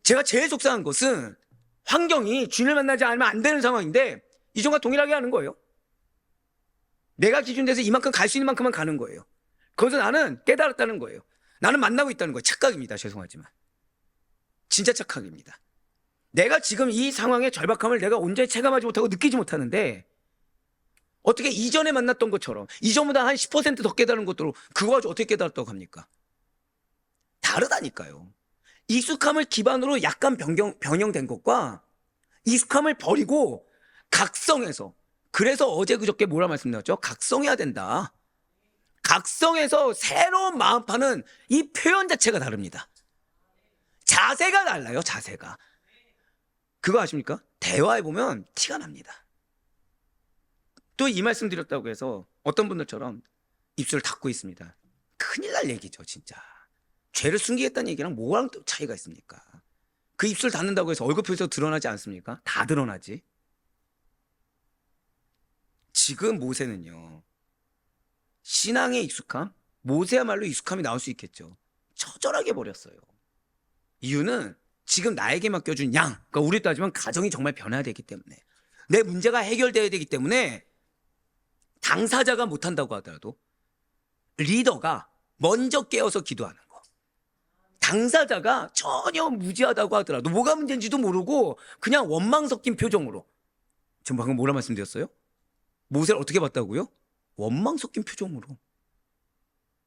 제가 제일 속상한 것은 환경이 주님을 만나지 않으면 안 되는 상황인데 이전과 동일하게 하는 거예요. 내가 기준돼서 이만큼 갈 수 있는 만큼만 가는 거예요. 거기서 나는 깨달았다는 거예요. 나는 만나고 있다는 거예요. 착각입니다. 죄송하지만 진짜 착각입니다. 내가 지금 이 상황의 절박함을 내가 온전히 체감하지 못하고 느끼지 못하는데 어떻게 이전에 만났던 것처럼 이전보다 한 10% 더 깨달은 것도 그거 가지고 어떻게 깨달았다고 합니까? 다르다니까요. 익숙함을 기반으로 약간 변형된 것과 익숙함을 버리고 각성해서, 그래서 어제 그저께 뭐라 말씀드렸죠? 각성해야 된다. 각성해서 새로운 마음 파는 이 표현 자체가 다릅니다. 자세가 달라요. 자세가. 그거 아십니까? 대화해보면 티가 납니다. 또 이 말씀 드렸다고 해서 어떤 분들처럼 입술을 닫고 있습니다. 큰일 날 얘기죠, 진짜. 죄를 숨기겠다는 얘기랑 뭐랑 또 차이가 있습니까? 그 입술 닫는다고 해서 얼굴 표에서 드러나지 않습니까? 다 드러나지. 지금 모세는요, 신앙의 익숙함, 모세야말로 익숙함이 나올 수 있겠죠. 처절하게 버렸어요. 이유는 지금 나에게 맡겨준 양, 그러니까 우리 따지면 가정이 정말 변해야 되기 때문에, 내 문제가 해결돼야 되기 때문에 당사자가 못한다고 하더라도 리더가 먼저 깨어서 기도하는 거. 당사자가 전혀 무지하다고 하더라도 뭐가 문제인지도 모르고 그냥 원망 섞인 표정으로, 지금 방금 뭐라 말씀드렸어요? 모세를 어떻게 봤다고요? 원망 섞인 표정으로.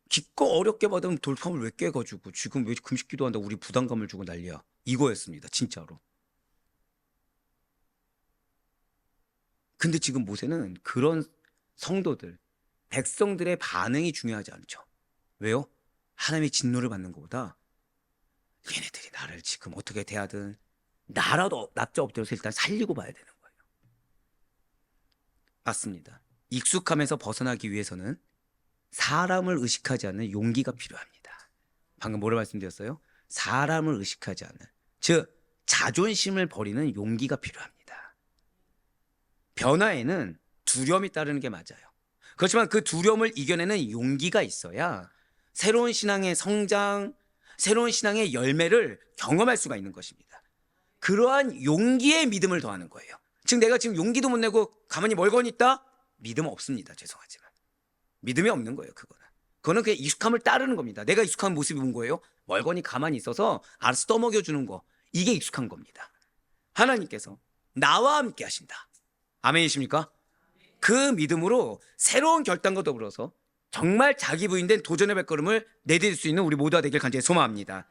기껏 어렵게 받으면 돌파을 왜 깨가지고 지금 왜 금식 기도한다고 우리 부담감을 주고 난리야. 이거였습니다. 진짜로. 근데 지금 모세는 그런 성도들, 백성들의 반응이 중요하지 않죠. 왜요? 하나님의 진노를 받는 것보다 얘네들이 나를 지금 어떻게 대하든 나라도 납작 엎드려서 일단 살리고 봐야 되는 거예요. 맞습니다. 익숙함에서 벗어나기 위해서는 사람을 의식하지 않는 용기가 필요합니다. 방금 뭐를 말씀드렸어요? 사람을 의식하지 않는, 즉 자존심을 버리는 용기가 필요합니다. 변화에는 두려움이 따르는 게 맞아요. 그렇지만 그 두려움을 이겨내는 용기가 있어야 새로운 신앙의 성장, 새로운 신앙의 열매를 경험할 수가 있는 것입니다. 그러한 용기에 믿음을 더하는 거예요. 즉 내가 지금 용기도 못 내고 가만히 멀거니 있다? 믿음 없습니다. 죄송하지만 믿음이 없는 거예요. 그거는 그냥 익숙함을 따르는 겁니다. 내가 익숙한 모습이 뭔 거예요? 멀거니 가만히 있어서 알아서 떠먹여주는 거, 이게 익숙한 겁니다. 하나님께서 나와 함께 하신다. 아멘이십니까? 그 믿음으로 새로운 결단과 더불어서 정말 자기 부인된 도전의 발걸음을 내딜 수 있는 우리 모두가 되길 간절히 소망합니다.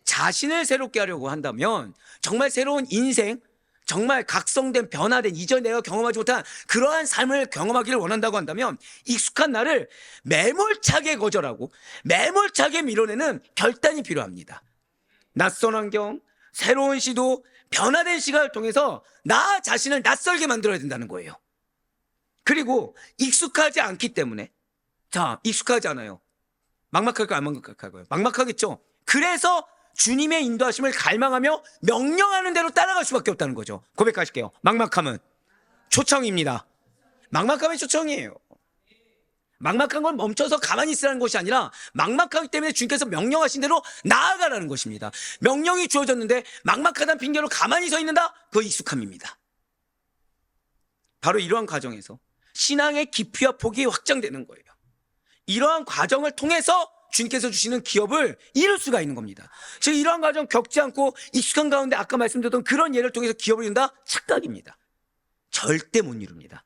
자신을 새롭게 하려고 한다면 정말 새로운 인생, 정말 각성된 변화된 이전 내가 경험하지 못한 그러한 삶을 경험하기를 원한다고 한다면 익숙한 나를 매몰차게 거절하고 매몰차게 밀어내는 결단이 필요합니다. 낯선 환경, 새로운 시도, 변화된 시간을 통해서 나 자신을 낯설게 만들어야 된다는 거예요. 그리고 익숙하지 않기 때문에, 자, 익숙하지 않아요. 막막할까요? 안 막막할까요? 막막하겠죠. 그래서 주님의 인도하심을 갈망하며 명령하는 대로 따라갈 수밖에 없다는 거죠. 고백하실게요. 막막함은 초청입니다. 막막함이 초청이에요. 막막한 건 멈춰서 가만히 있으라는 것이 아니라 막막하기 때문에 주님께서 명령하신 대로 나아가라는 것입니다. 명령이 주어졌는데 막막하다는 핑계로 가만히 서 있는다? 그거 익숙함입니다. 바로 이러한 과정에서 신앙의 깊이와 폭이 확장되는 거예요. 이러한 과정을 통해서 주님께서 주시는 기업을 이룰 수가 있는 겁니다. 즉 이러한 과정 겪지 않고 익숙한 가운데 아까 말씀드렸던 그런 예를 통해서 기업을 이룬다? 착각입니다. 절대 못 이룹니다.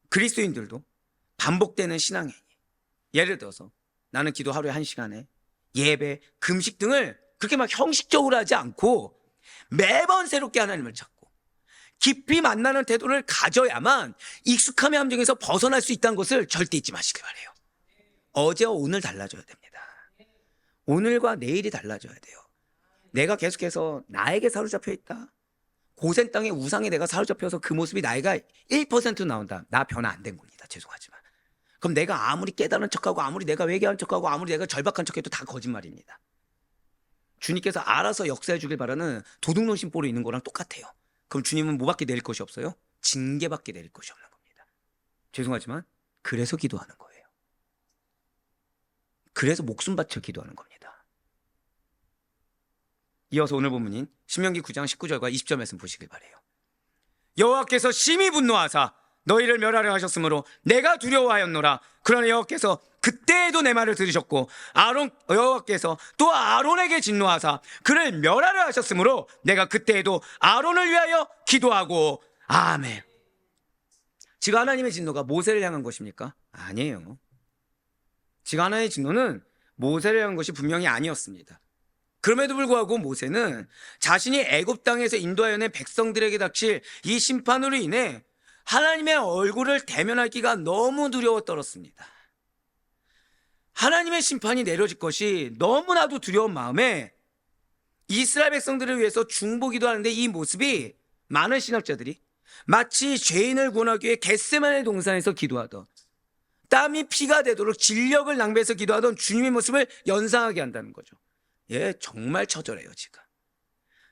그리스도인들도 반복되는 신앙행위, 예를 들어서 나는 기도 하루에 1시간에 예배, 금식 등을 그렇게 막 형식적으로 하지 않고 매번 새롭게 하나님을 찾고 깊이 만나는 태도를 가져야만 익숙함의 함정에서 벗어날 수 있다는 것을 절대 잊지 마시기 바라요. 어제와 오늘 달라져야 됩니다. 오늘과 내일이 달라져야 돼요. 내가 계속해서 나에게 사로잡혀 있다. 고센 땅의 우상에 내가 사로잡혀서 그 모습이 나이가 1% 나온다. 나 변화 안 된 겁니다. 죄송하지만. 그럼 내가 아무리 깨달은 척하고 아무리 내가 회개한 척하고 아무리 내가 절박한 척해도 다 거짓말입니다. 주님께서 알아서 역사해 주길 바라는 도둑놈 심보로 있는 거랑 똑같아요. 그럼 주님은 뭐밖에 내릴 것이 없어요? 징계밖에 내릴 것이 없는 겁니다. 죄송하지만 그래서 기도하는 거예요. 그래서 목숨 바쳐 기도하는 겁니다. 이어서 오늘 본문인 신명기 9장 19절과 20절 말씀 보시길 바라요. 여호와께서 심히 분노하사 너희를 멸하려 하셨으므로 내가 두려워하였노라. 그러나 여호와께서 그때에도 내 말을 들으셨고 여호와께서 또 아론에게 진노하사 그를 멸하려 하셨으므로 내가 그때에도 아론을 위하여 기도하고. 아멘. 지금 하나님의 진노가 모세를 향한 것입니까? 아니에요. 지금 하나님의 진노는 모세를 향한 것이 분명히 아니었습니다. 그럼에도 불구하고 모세는 자신이 애굽 땅에서 인도하여 낸 백성들에게 닥칠 이 심판으로 인해 하나님의 얼굴을 대면하기가 너무 두려워 떨었습니다. 하나님의 심판이 내려질 것이 너무나도 두려운 마음에 이스라엘 백성들을 위해서 중보기도 하는데 이 모습이 많은 신학자들이 마치 죄인을 구원하기 위해 겟세마네 동산에서 기도하던 땀이 피가 되도록 진력을 낭비해서 기도하던 주님의 모습을 연상하게 한다는 거죠. 예, 정말 처절해요. 지금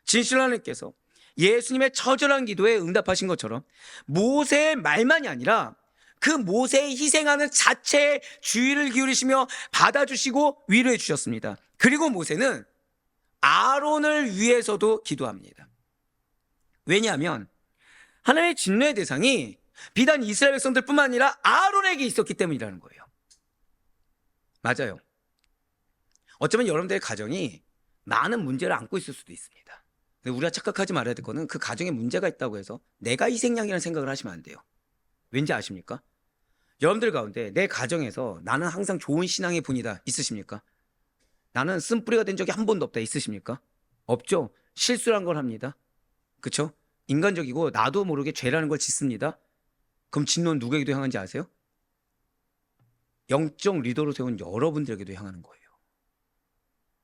진실로 하나님께서 예수님의 처절한 기도에 응답하신 것처럼 모세의 말만이 아니라 그 모세의 희생하는 자체에 주의를 기울이시며 받아주시고 위로해 주셨습니다. 그리고 모세는 아론을 위해서도 기도합니다. 왜냐하면 하나님의 진노의 대상이 비단 이스라엘 백성들뿐만 아니라 아론에게 있었기 때문이라는 거예요. 맞아요. 어쩌면 여러분들의 가정이 많은 문제를 안고 있을 수도 있습니다. 근데 우리가 착각하지 말아야 될 거는 그 가정에 문제가 있다고 해서 내가 희생양이라는 생각을 하시면 안 돼요. 왠지 아십니까? 여러분들 가운데 내 가정에서 나는 항상 좋은 신앙의 분이다 있으십니까? 나는 쓴뿌리가 된 적이 한 번도 없다 있으십니까? 없죠. 실수란 걸 합니다. 그렇죠? 인간적이고 나도 모르게 죄라는 걸 짓습니다. 그럼 진노는 누구에게도 향한지 아세요? 영적 리더로 세운 여러분들에게도 향하는 거예요.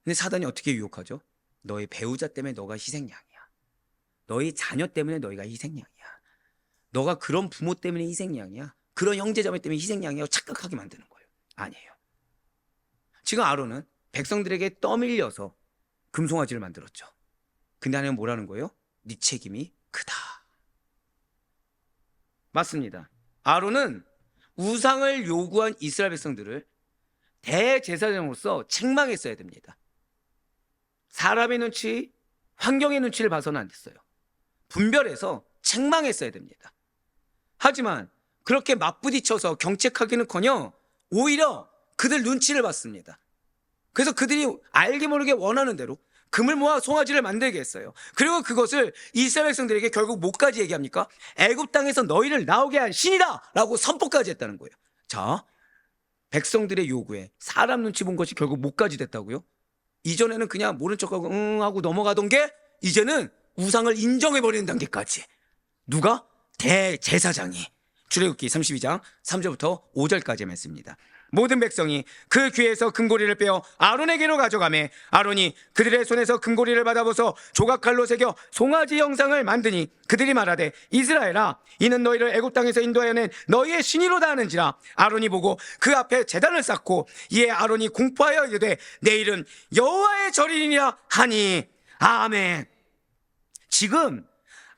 근데 사단이 어떻게 유혹하죠? 너의 배우자 때문에 너가 희생양이야. 너희 자녀 때문에 너희가 희생양이야. 너가 그런 부모 때문에 희생양이야. 그런 형제자매 때문에 희생양이라고 착각하게 만드는 거예요. 아니에요. 지금 아론은 백성들에게 떠밀려서 금송아지를 만들었죠. 근데 하나님은 뭐라는 거예요? 네 책임이 크다. 맞습니다. 아론은 우상을 요구한 이스라엘 백성들을 대제사장으로서 책망했어야 됩니다. 사람의 눈치, 환경의 눈치를 봐서는 안 됐어요. 분별해서 책망했어야 됩니다. 하지만 그렇게 맞부딪혀서 경책하기는커녕 오히려 그들 눈치를 봤습니다. 그래서 그들이 알게 모르게 원하는 대로 금을 모아 송아지를 만들게 했어요. 그리고 그것을 이스라엘 백성들에게 결국 뭐까지 얘기합니까? 애굽 땅에서 너희를 나오게 한 신이다 라고 선포까지 했다는 거예요. 자, 백성들의 요구에 사람 눈치 본 것이 결국 뭐까지 됐다고요? 이전에는 그냥 모른 척하고 응 하고 넘어가던 게 이제는 우상을 인정해버리는 단계까지. 누가? 대제사장이. 출애굽기 32장 3절부터 5절까지의 말씀입니다. 모든 백성이 그 귀에서 금고리를 빼어 아론에게로 가져가매 아론이 그들의 손에서 금고리를 받아보서 조각칼로 새겨 송아지 형상을 만드니 그들이 말하되 이스라엘아 이는 너희를 애굽 땅에서 인도하여 낸 너희의 신이로다 하는지라. 아론이 보고 그 앞에 제단을 쌓고 이에 아론이 공포하여 이르되 내일은 여호와의 절이니라 하니. 아멘. 지금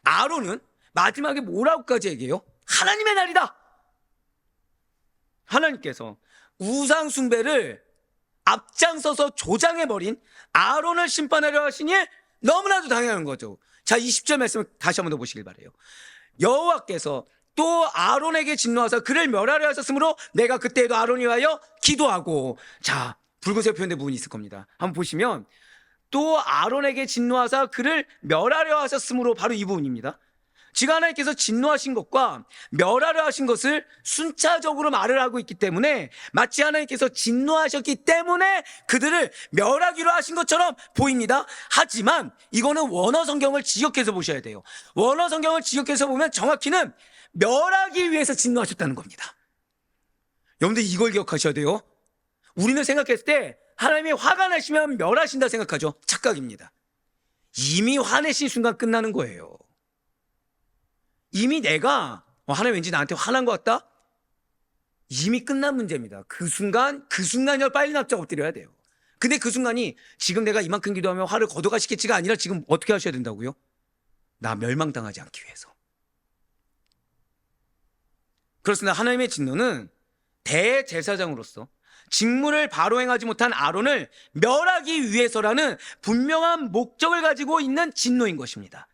아론은 마지막에 뭐라고까지 얘기해요? 하나님의 날이다. 하나님께서 우상 숭배를 앞장서서 조장해버린 아론을 심판하려 하시니 너무나도 당연한 거죠. 자, 20절 말씀을 다시 한번 더 보시길 바라요. 여호와께서 또 아론에게 진노하사 그를 멸하려 하셨으므로 내가 그때에도 아론이 위하여 기도하고. 자, 붉은색 표현된 부분이 있을 겁니다. 한번 보시면 또 아론에게 진노하사 그를 멸하려 하셨으므로 바로 이 부분입니다. 지금 하나님께서 진노하신 것과 멸하려 하신 것을 순차적으로 말을 하고 있기 때문에 마치 하나님께서 진노하셨기 때문에 그들을 멸하기로 하신 것처럼 보입니다. 하지만 이거는 원어 성경을 지역해서 보셔야 돼요. 원어 성경을 지역해서 보면 정확히는 멸하기 위해서 진노하셨다는 겁니다. 여러분들 이걸 기억하셔야 돼요. 우리는 생각했을 때 하나님이 화가 나시면 멸하신다 생각하죠. 착각입니다. 이미 화내신 순간 끝나는 거예요. 이미 내가 하나님 왠지 나한테 화난 것 같다? 이미 끝난 문제입니다. 그 순간을 빨리 납작 엎드려야 돼요. 근데 그 순간이 지금 내가 이만큼 기도하면 화를 거둬가시겠지가 아니라 지금 어떻게 하셔야 된다고요? 나 멸망당하지 않기 위해서. 그렇습니다. 하나님의 진노는 대제사장으로서 직무를 바로 행하지 못한 아론을 멸하기 위해서라는 분명한 목적을 가지고 있는 진노인 것입니다.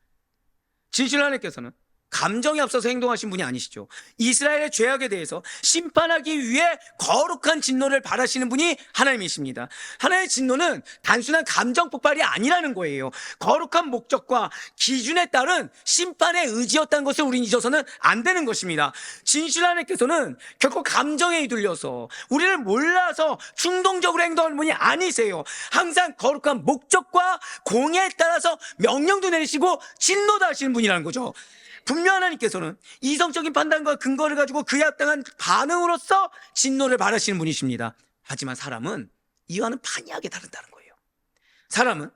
진실로 하나님께서는 감정에 앞서서 행동하신 분이 아니시죠. 이스라엘의 죄악에 대해서 심판하기 위해 거룩한 진노를 바라시는 분이 하나님이십니다. 하나님의 진노는 단순한 감정 폭발이 아니라는 거예요. 거룩한 목적과 기준에 따른 심판의 의지였다는 것을 우리는 잊어서는 안 되는 것입니다. 진실 하나님께서는 결코 감정에 휘둘려서 우리를 몰라서 충동적으로 행동하는 분이 아니세요. 항상 거룩한 목적과 공의에 따라서 명령도 내리시고 진노도 하시는 분이라는 거죠. 분명 하나님께서는 이성적인 판단과 근거를 가지고 그에 합당한 반응으로서 진노를 바라시는 분이십니다. 하지만 사람은 이와는 판이하게 다르다는 거예요. 사람은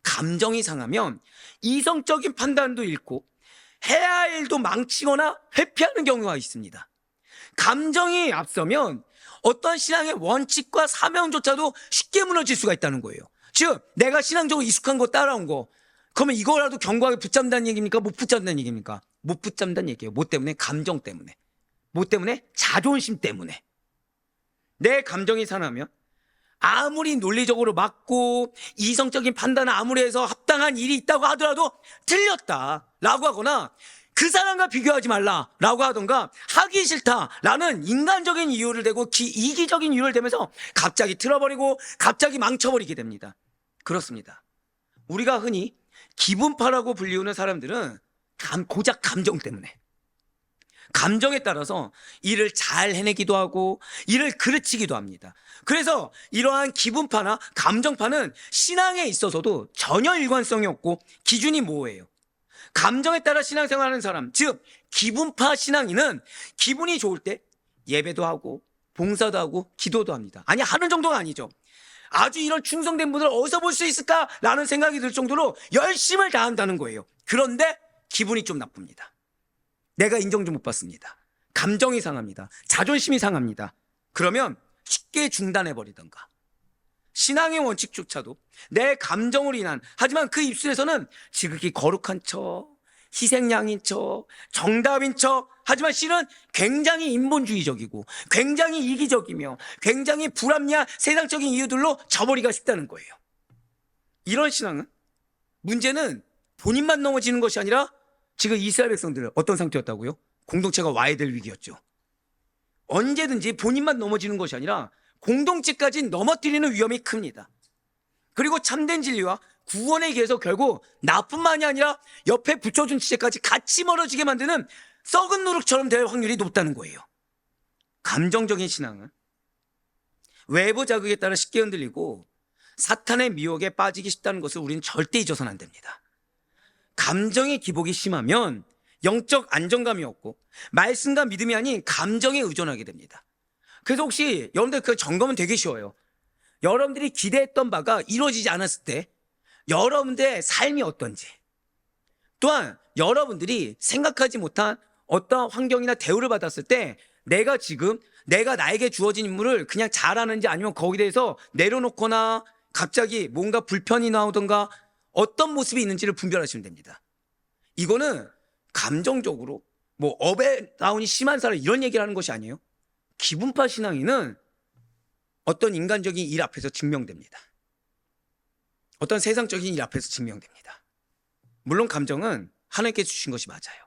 감정이 상하면 이성적인 판단도 잃고 해야 할 일도 망치거나 회피하는 경우가 있습니다. 감정이 앞서면 어떤 신앙의 원칙과 사명조차도 쉽게 무너질 수가 있다는 거예요. 즉 내가 신앙적으로 익숙한 거 따라온 거, 그러면 이거라도 견고하게 붙잡는다는 얘기입니까? 못 붙잡는다는 얘기입니까? 못 붙잡는다는 얘기예요. 뭐 때문에? 감정 때문에. 뭐 때문에? 자존심 때문에. 내 감정이 상하면 아무리 논리적으로 맞고 이성적인 판단을 아무리 해서 합당한 일이 있다고 하더라도 틀렸다라고 하거나 그 사람과 비교하지 말라라고 하던가 하기 싫다라는 인간적인 이유를 대고 이기적인 이유를 대면서 갑자기 틀어버리고 갑자기 망쳐버리게 됩니다. 그렇습니다. 우리가 흔히 기분파라고 불리우는 사람들은 고작 감정 때문에, 감정에 따라서 일을 잘 해내기도 하고 일을 그르치기도 합니다. 그래서 이러한 기분파나 감정파는 신앙에 있어서도 전혀 일관성이 없고 기준이 모호해요. 감정에 따라 신앙생활하는 사람, 즉 기분파 신앙인은 기분이 좋을 때 예배도 하고 봉사도 하고 기도도 합니다. 아니, 하는 정도가 아니죠. 아주 이런 충성된 분을 어디서 볼 수 있을까라는 생각이 들 정도로 열심을 다한다는 거예요. 그런데 기분이 좀 나쁩니다. 내가 인정 좀 못 받습니다. 감정이 상합니다. 자존심이 상합니다. 그러면 쉽게 중단해 버리던가. 신앙의 원칙조차도 내 감정으로 인한, 하지만 그 입술에서는 지극히 거룩한 척, 희생양인 척, 정답인 척, 하지만 실은 굉장히 인본주의적이고 굉장히 이기적이며 굉장히 불합리한 세상적인 이유들로 저버리기가 쉽다는 거예요. 이런 신앙은, 문제는 본인만 넘어지는 것이 아니라 지금 이스라엘 백성들은 어떤 상태였다고요? 공동체가 와야 될 위기였죠. 언제든지 본인만 넘어지는 것이 아니라 공동체까지 넘어뜨리는 위험이 큽니다. 그리고 참된 진리와 구원에 의해서 결국 나뿐만이 아니라 옆에 붙여준 지체까지 같이 멀어지게 만드는 썩은 누룩처럼 될 확률이 높다는 거예요. 감정적인 신앙은 외부 자극에 따라 쉽게 흔들리고 사탄의 미혹에 빠지기 쉽다는 것을 우리는 절대 잊어서는 안 됩니다. 감정의 기복이 심하면 영적 안정감이 없고 말씀과 믿음이 아닌 감정에 의존하게 됩니다. 그래서 혹시 여러분들 그 점검은 되게 쉬워요. 여러분들이 기대했던 바가 이루어지지 않았을 때 여러분들의 삶이 어떤지, 또한 여러분들이 생각하지 못한 어떤 환경이나 대우를 받았을 때 내가 나에게 주어진 임무를 그냥 잘하는지 아니면 거기에 대해서 내려놓거나 갑자기 뭔가 불편이 나오던가 어떤 모습이 있는지를 분별하시면 됩니다. 이거는 감정적으로 뭐 업앤다운이 심한 사람 이런 얘기를 하는 것이 아니에요. 기분파 신앙인은 어떤 인간적인 일 앞에서 증명됩니다. 어떤 세상적인 일 앞에서 증명됩니다. 물론 감정은 하나님께서 주신 것이 맞아요.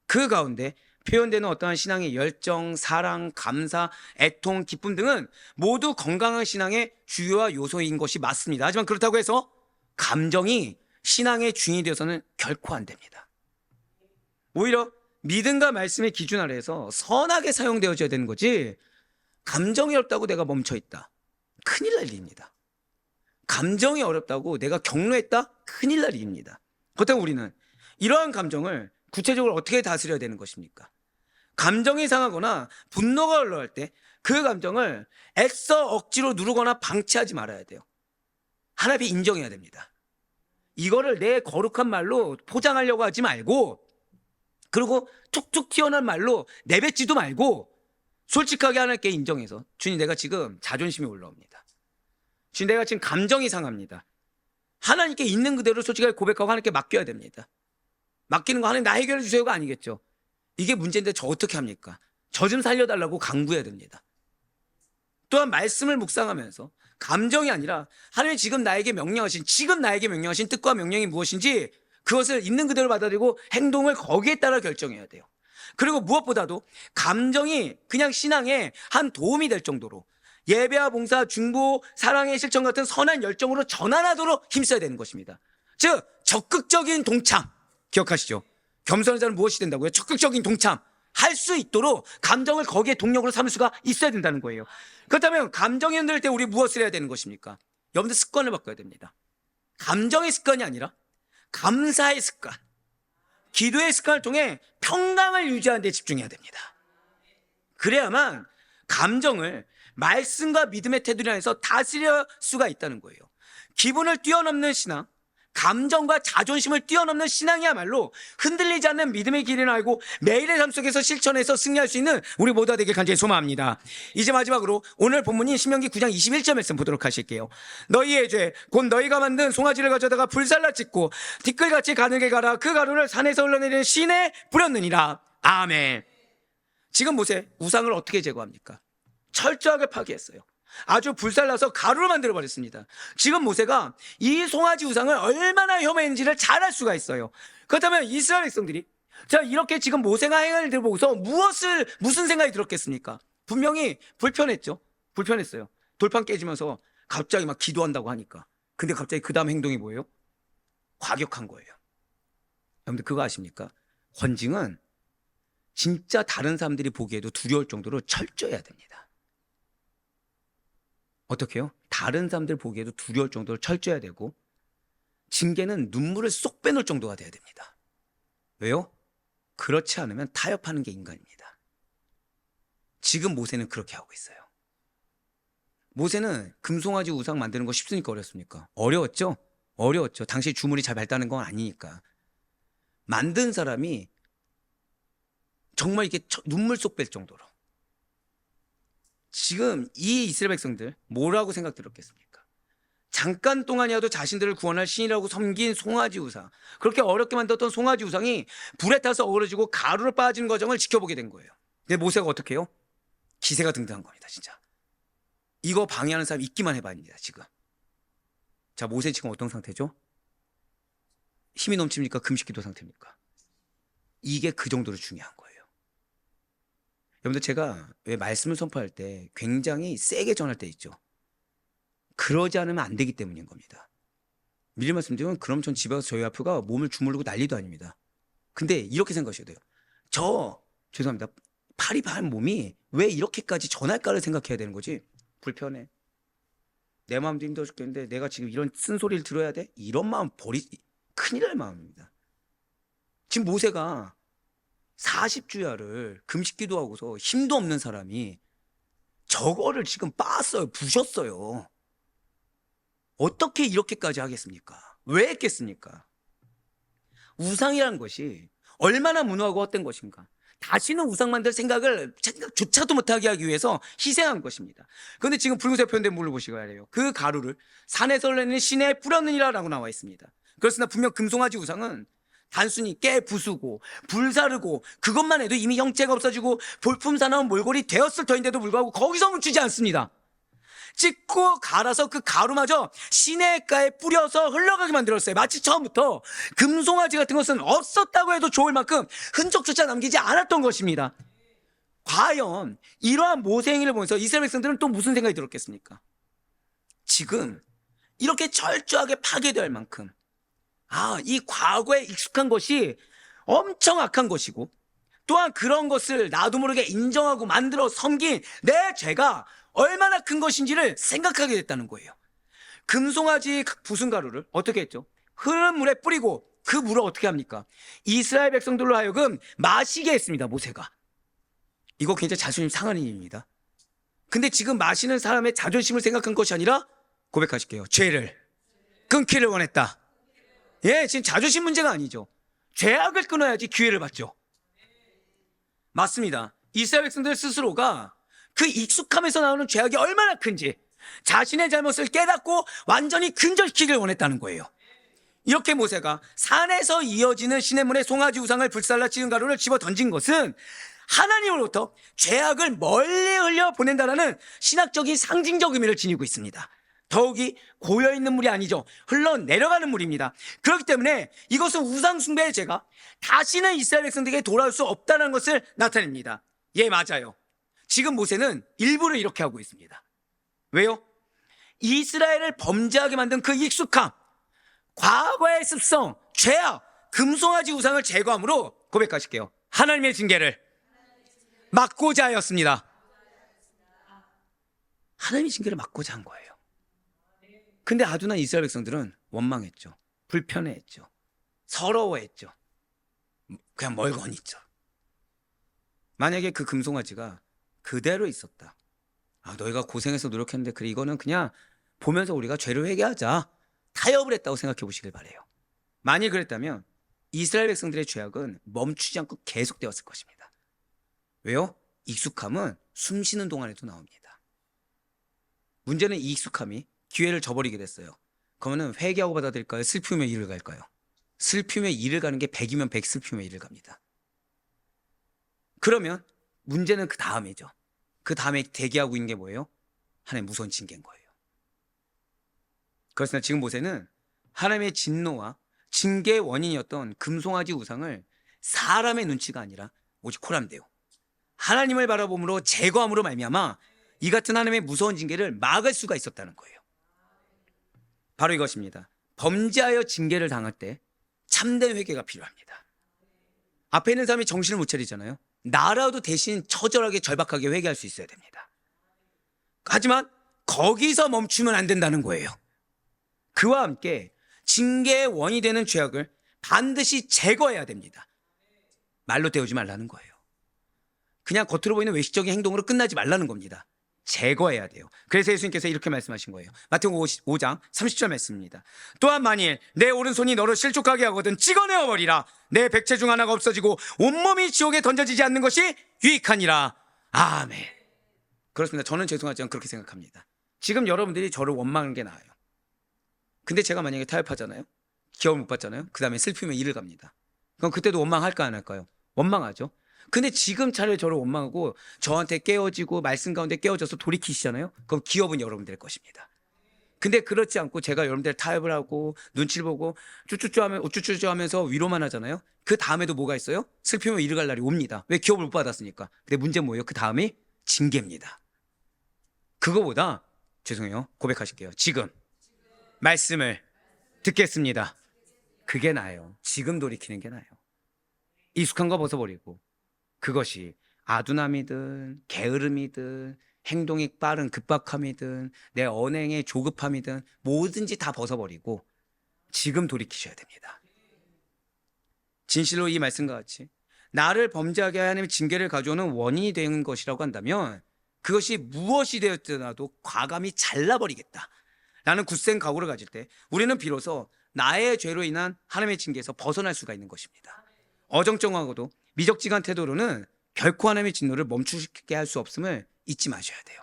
그 가운데 표현되는 어떠한 신앙의 열정, 사랑, 감사, 애통, 기쁨 등은 모두 건강한 신앙의 주요와 요소인 것이 맞습니다. 하지만 그렇다고 해서 감정이 신앙의 주인이 되어서는 결코 안 됩니다. 오히려 믿음과 말씀의 기준 아래에서 선하게 사용되어져야 되는 거지, 감정이 어렵다고 내가 멈춰있다, 큰일 날 일입니다. 감정이 어렵다고 내가 경로했다, 큰일 날 일입니다. 그렇다고 우리는 이러한 감정을 구체적으로 어떻게 다스려야 되는 것입니까? 감정이 상하거나 분노가 올라올 때 그 감정을 애써 억지로 누르거나 방치하지 말아야 돼요. 하나님이 인정해야 됩니다. 이거를 내 거룩한 말로 포장하려고 하지 말고, 그리고 툭툭 튀어나온 말로 내뱉지도 말고 솔직하게 하나님께 인정해서, 주님 내가 지금 자존심이 올라옵니다. 주님 내가 지금 감정이 상합니다. 하나님께 있는 그대로 솔직하게 고백하고 하나님께 맡겨야 됩니다. 맡기는 거 하나님 나 해결해 주세요가 아니겠죠. 이게 문제인데 저 어떻게 합니까? 저 좀 살려달라고 간구해야 됩니다. 또한 말씀을 묵상하면서 감정이 아니라 하나님이 지금 나에게 명령하신 뜻과 명령이 무엇인지 그것을 있는 그대로 받아들이고 행동을 거기에 따라 결정해야 돼요. 그리고 무엇보다도 감정이 그냥 신앙에 한 도움이 될 정도로 예배와 봉사, 중보, 사랑의 실천 같은 선한 열정으로 전환하도록 힘써야 되는 것입니다. 즉 적극적인 동참, 기억하시죠? 겸손한 자는 무엇이 된다고요? 적극적인 동참 할 수 있도록 감정을 거기에 동력으로 삼을 수가 있어야 된다는 거예요. 그렇다면 감정이 흔들릴 때 우리 무엇을 해야 되는 것입니까? 여러분들 습관을 바꿔야 됩니다. 감정의 습관이 아니라 감사의 습관, 기도의 습관을 통해 평강을 유지하는 데 집중해야 됩니다. 그래야만 감정을 말씀과 믿음의 태도로 인해서 다스릴 수가 있다는 거예요. 기분을 뛰어넘는 신앙, 감정과 자존심을 뛰어넘는 신앙이야말로 흔들리지 않는 믿음의 길을 알고 매일의 삶 속에서 실천해서 승리할 수 있는 우리 모두가 되길 간절히 소망합니다. 이제 마지막으로 오늘 본문인 신명기 9장 21절 말씀 보도록 하실게요. 너희의 죄 곧 너희가 만든 송아지를 가져다가 불살라 찢고 티끌같이 가늘게 갈아 그 가루를 산에서 흘러내리는 시내에 뿌렸느니라. 아멘. 지금 모세 우상을 어떻게 제거합니까? 철저하게 파괴했어요. 아주 불살라서 가루를 만들어버렸습니다. 지금 모세가 이 송아지 우상을 얼마나 혐오했는지를 잘 알 수가 있어요. 그렇다면 이스라엘 백성들이 자 이렇게 지금 모세가 행한 일들 보고서 무슨 생각이 들었겠습니까? 분명히 불편했어요. 돌판 깨지면서 갑자기 막 기도한다고 하니까. 근데 갑자기 그 다음 행동이 뭐예요? 과격한 거예요. 여러분들 그거 아십니까? 헌증은 진짜 다른 사람들이 보기에도 두려울 정도로 철저해야 됩니다. 어떻게 해요? 다른 사람들 보기에도 두려울 정도로 철저해야 되고, 징계는 눈물을 쏙 빼놓을 정도가 돼야 됩니다. 왜요? 그렇지 않으면 타협하는 게 인간입니다. 지금 모세는 그렇게 하고 있어요. 모세는 금송아지 우상 만드는 거 쉽습니까? 어렵습니까? 어려웠죠. 당시 주물이 잘 발달하는 건 아니니까. 만든 사람이 정말 이게 눈물 쏙 뺄 정도로. 지금 이 이스라엘 백성들 뭐라고 생각 들었겠습니까? 잠깐 동안이라도 자신들을 구원할 신이라고 섬긴 송아지 우상, 그렇게 어렵게 만들었던 송아지 우상이 불에 타서 어그러지고 가루로 빠지는 과정을 지켜보게 된 거예요. 근데 모세가 어떻게 해요? 기세가 등등한 겁니다. 진짜 이거 방해하는 사람 있기만 해봐야 합니다. 지금 자, 모세 지금 어떤 상태죠? 힘이 넘칩니까? 금식기도 상태입니까? 이게 그 정도로 중요한 거예요. 여러분들, 제가 왜 말씀을 선포할 때 굉장히 세게 전할 때 있죠. 그러지 않으면 안 되기 때문인 겁니다. 미리 말씀드리면 그럼 전 집에 가서 저희 와이프가 몸을 주무르고 난리도 아닙니다. 근데 이렇게 생각하셔야 돼요. 죄송합니다. 팔이 반 몸이 왜 이렇게까지 전할까를 생각해야 되는 거지. 불편해. 내 마음도 힘들어 죽겠는데 내가 지금 이런 쓴소리를 들어야 돼? 이런 마음 큰일 날 마음입니다. 지금 모세가 40주야를 금식기도 하고서 힘도 없는 사람이 저거를 지금 빻았어요. 부셨어요. 어떻게 이렇게까지 하겠습니까? 왜 했겠습니까? 우상이라는 것이 얼마나 무노하고 헛된 것인가. 다시는 우상 만들 생각조차도 못하게 하기 위해서 희생한 것입니다. 그런데 지금 붉은색 표현된 물을 보시고 해요. 그 가루를 산에서 내는 시내에 뿌렸느니라 라고 나와 있습니다. 그렇으나 분명 금송아지 우상은 단순히 깨 부수고 불사르고 그것만 해도 이미 형체가 없어지고 볼품사나운 몰골이 되었을 터인데도 불구하고 거기서 멈추지 않습니다. 찍고 갈아서 그 가루마저 시내가에 뿌려서 흘러가게 만들었어요. 마치 처음부터 금송아지 같은 것은 없었다고 해도 좋을 만큼 흔적조차 남기지 않았던 것입니다. 과연 이러한 모세 행위를 보면서 이스라엘 백성들은 또 무슨 생각이 들었겠습니까? 지금 이렇게 철저하게 파괴될 만큼 이 과거에 익숙한 것이 엄청 악한 것이고, 또한 그런 것을 나도 모르게 인정하고 만들어 섬긴 내 죄가 얼마나 큰 것인지를 생각하게 됐다는 거예요. 금송아지 부순 가루를 어떻게 했죠? 흐르는 물에 뿌리고 그 물을 어떻게 합니까? 이스라엘 백성들로 하여금 마시게 했습니다. 모세가. 이거 굉장히 자존심 상하는 일입니다. 근데 지금 마시는 사람의 자존심을 생각한 것이 아니라 고백하실게요. 죄를 끊기를 원했다. 예, 지금 자존심 문제가 아니죠. 죄악을 끊어야지 기회를 받죠. 맞습니다. 이스라엘 백성들 스스로가 그 익숙함에서 나오는 죄악이 얼마나 큰지 자신의 잘못을 깨닫고 완전히 근절시키길 원했다는 거예요. 이렇게 모세가 산에서 이어지는 시냇물에 송아지 우상을 불살라 찌은 가루를 집어 던진 것은 하나님으로부터 죄악을 멀리 흘려 보낸다라는 신학적인 상징적 의미를 지니고 있습니다. 더욱이 고여있는 물이 아니죠. 흘러내려가는 물입니다. 그렇기 때문에 이것은 우상 숭배의 죄가 다시는 이스라엘 백성들에게 돌아올 수 없다는 것을 나타냅니다. 예, 맞아요. 지금 모세는 일부러 이렇게 하고 있습니다. 왜요? 이스라엘을 범죄하게 만든 그 익숙함, 과거의 습성, 죄악, 금송아지 우상을 제거함으로 고백하실게요. 하나님의 징계를 막고자 하였습니다. 하나님의 징계를 막고자 한 거예요. 근데 아둔한 이스라엘 백성들은 원망했죠. 불편해했죠. 서러워했죠. 그냥 멀거니 있죠. 만약에 그 금송아지가 그대로 있었다. 너희가 고생해서 노력했는데 그래, 이거는 그냥 보면서 우리가 죄를 회개하자, 타협을 했다고 생각해 보시길 바래요. 만일 그랬다면 이스라엘 백성들의 죄악은 멈추지 않고 계속되었을 것입니다. 왜요? 익숙함은 숨 쉬는 동안에도 나옵니다. 문제는 이 익숙함이 기회를 저버리게 됐어요. 그러면 회개하고 받아들일까요? 슬픔의 일을 갈까요? 슬픔의 일을 가는 게 100이면 100 슬픔의 일을 갑니다. 그러면 문제는 그 다음이죠. 그 다음에 대기하고 있는 게 뭐예요? 하나님의 무서운 징계인 거예요. 그렇습니다. 지금 모세는 하나님의 진노와 징계의 원인이었던 금송아지 우상을 사람의 눈치가 아니라 오직 코람대요 하나님을 바라봄으로 제거함으로 말미암아 이 같은 하나님의 무서운 징계를 막을 수가 있었다는 거예요. 바로 이것입니다. 범죄하여 징계를 당할 때 참된 회개가 필요합니다. 앞에 있는 사람이 정신을 못 차리잖아요. 나라도 대신 처절하게 절박하게 회개할 수 있어야 됩니다. 하지만 거기서 멈추면 안 된다는 거예요. 그와 함께 징계의 원이 되는 죄악을 반드시 제거해야 됩니다. 말로 때우지 말라는 거예요. 그냥 겉으로 보이는 외식적인 행동으로 끝나지 말라는 겁니다. 제거해야 돼요. 그래서 예수님께서 이렇게 말씀하신 거예요. 마태복음 5장 30절 말씀입니다. 또한 만일 내 오른손이 너를 실족하게 하거든 찍어내어 버리라. 내 백체 중 하나가 없어지고 온몸이 지옥에 던져지지 않는 것이 유익하니라. 아멘. 그렇습니다. 저는 죄송하지만 그렇게 생각합니다. 지금 여러분들이 저를 원망하는 게 나아요. 근데 제가 만약에 타협하잖아요. 기업을 못 받잖아요. 그 다음에 슬프면 일을 갑니다. 그럼 그때도 원망할까 안 할까요? 원망하죠. 근데 지금 차라리 저를 원망하고 저한테 깨어지고 말씀 가운데 깨어져서 돌이키시잖아요. 그럼 기업은 여러분들의 것입니다. 근데 그렇지 않고 제가 여러분들 타협을 하고 눈치를 보고 우쭈쭈쭈 하면서 위로만 하잖아요. 그 다음에도 뭐가 있어요? 슬프면 일을 갈 날이 옵니다. 왜? 기업을 못 받았으니까. 근데 문제는 뭐예요? 그 다음이 징계입니다. 그거보다 죄송해요. 고백하실게요. 지금 말씀을 듣겠습니다. 그게 나아요. 지금 돌이키는 게 나아요. 익숙한 거 벗어버리고 그것이 아둔함이든 게으름이든 행동이 빠른 급박함이든 내 언행의 조급함이든 뭐든지 다 벗어버리고 지금 돌이키셔야 됩니다. 진실로 이 말씀과 같이 나를 범죄하게 하는 징계를 가져오는 원인이 되는 것이라고 한다면 그것이 무엇이 되었더라도 과감히 잘라버리겠다 라는 굳센 각오를 가질 때 우리는 비로소 나의 죄로 인한 하나님의 징계에서 벗어날 수가 있는 것입니다. 어정쩡하고도 미적지간 태도로는 결코 하나님의 진노를 멈추게 할 수 없음을 잊지 마셔야 돼요.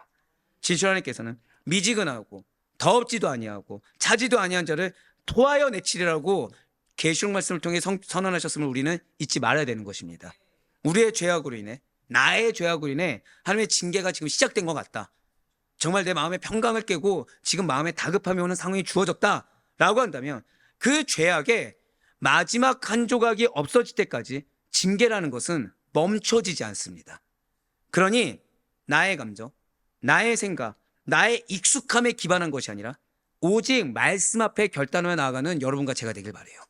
진실 하나님께서는 미지근하고 더럽지도 아니하고 차지도 아니한 자를 토하여 내치리라고 계시록 말씀을 통해 선언하셨음을 우리는 잊지 말아야 되는 것입니다. 우리의 죄악으로 인해 나의 죄악으로 인해 하나님의 징계가 지금 시작된 것 같다. 정말 내 마음의 평강을 깨고 지금 마음에 다급함이 오는 상황이 주어졌다라고 한다면 그 죄악의 마지막 한 조각이 없어질 때까지 징계라는 것은 멈춰지지 않습니다. 그러니 나의 감정, 나의 생각, 나의 익숙함에 기반한 것이 아니라 오직 말씀 앞에 결단하여 나아가는 여러분과 제가 되길 바라요.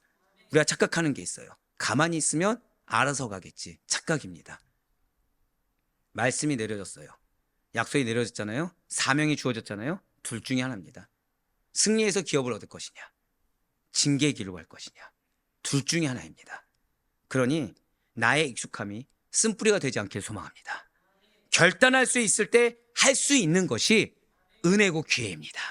우리가 착각하는 게 있어요. 가만히 있으면 알아서 가겠지. 착각입니다. 말씀이 내려졌어요. 약속이 내려졌잖아요. 사명이 주어졌잖아요. 둘 중에 하나입니다. 승리해서 기업을 얻을 것이냐, 징계의 길로 갈 것이냐. 둘 중에 하나입니다. 그러니 나의 익숙함이 쓴뿌리가 되지 않길 소망합니다. 결단할 수 있을 때 할 수 있는 것이 은혜고 기회입니다.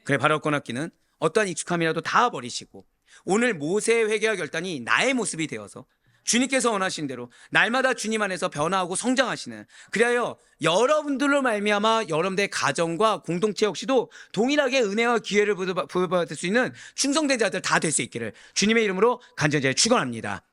그래 바라옵고 낫기는 어떠한 익숙함이라도 다 버리시고 오늘 모세의 회개와 결단이 나의 모습이 되어서 주님께서 원하신 대로 날마다 주님 안에서 변화하고 성장하시는 그리하여 여러분들로 말미암아 여러분들의 가정과 공동체 역시도 동일하게 은혜와 기회를 부여받을 수 있는 충성된 자들 다 될 수 있기를 주님의 이름으로 간절히 축원합니다.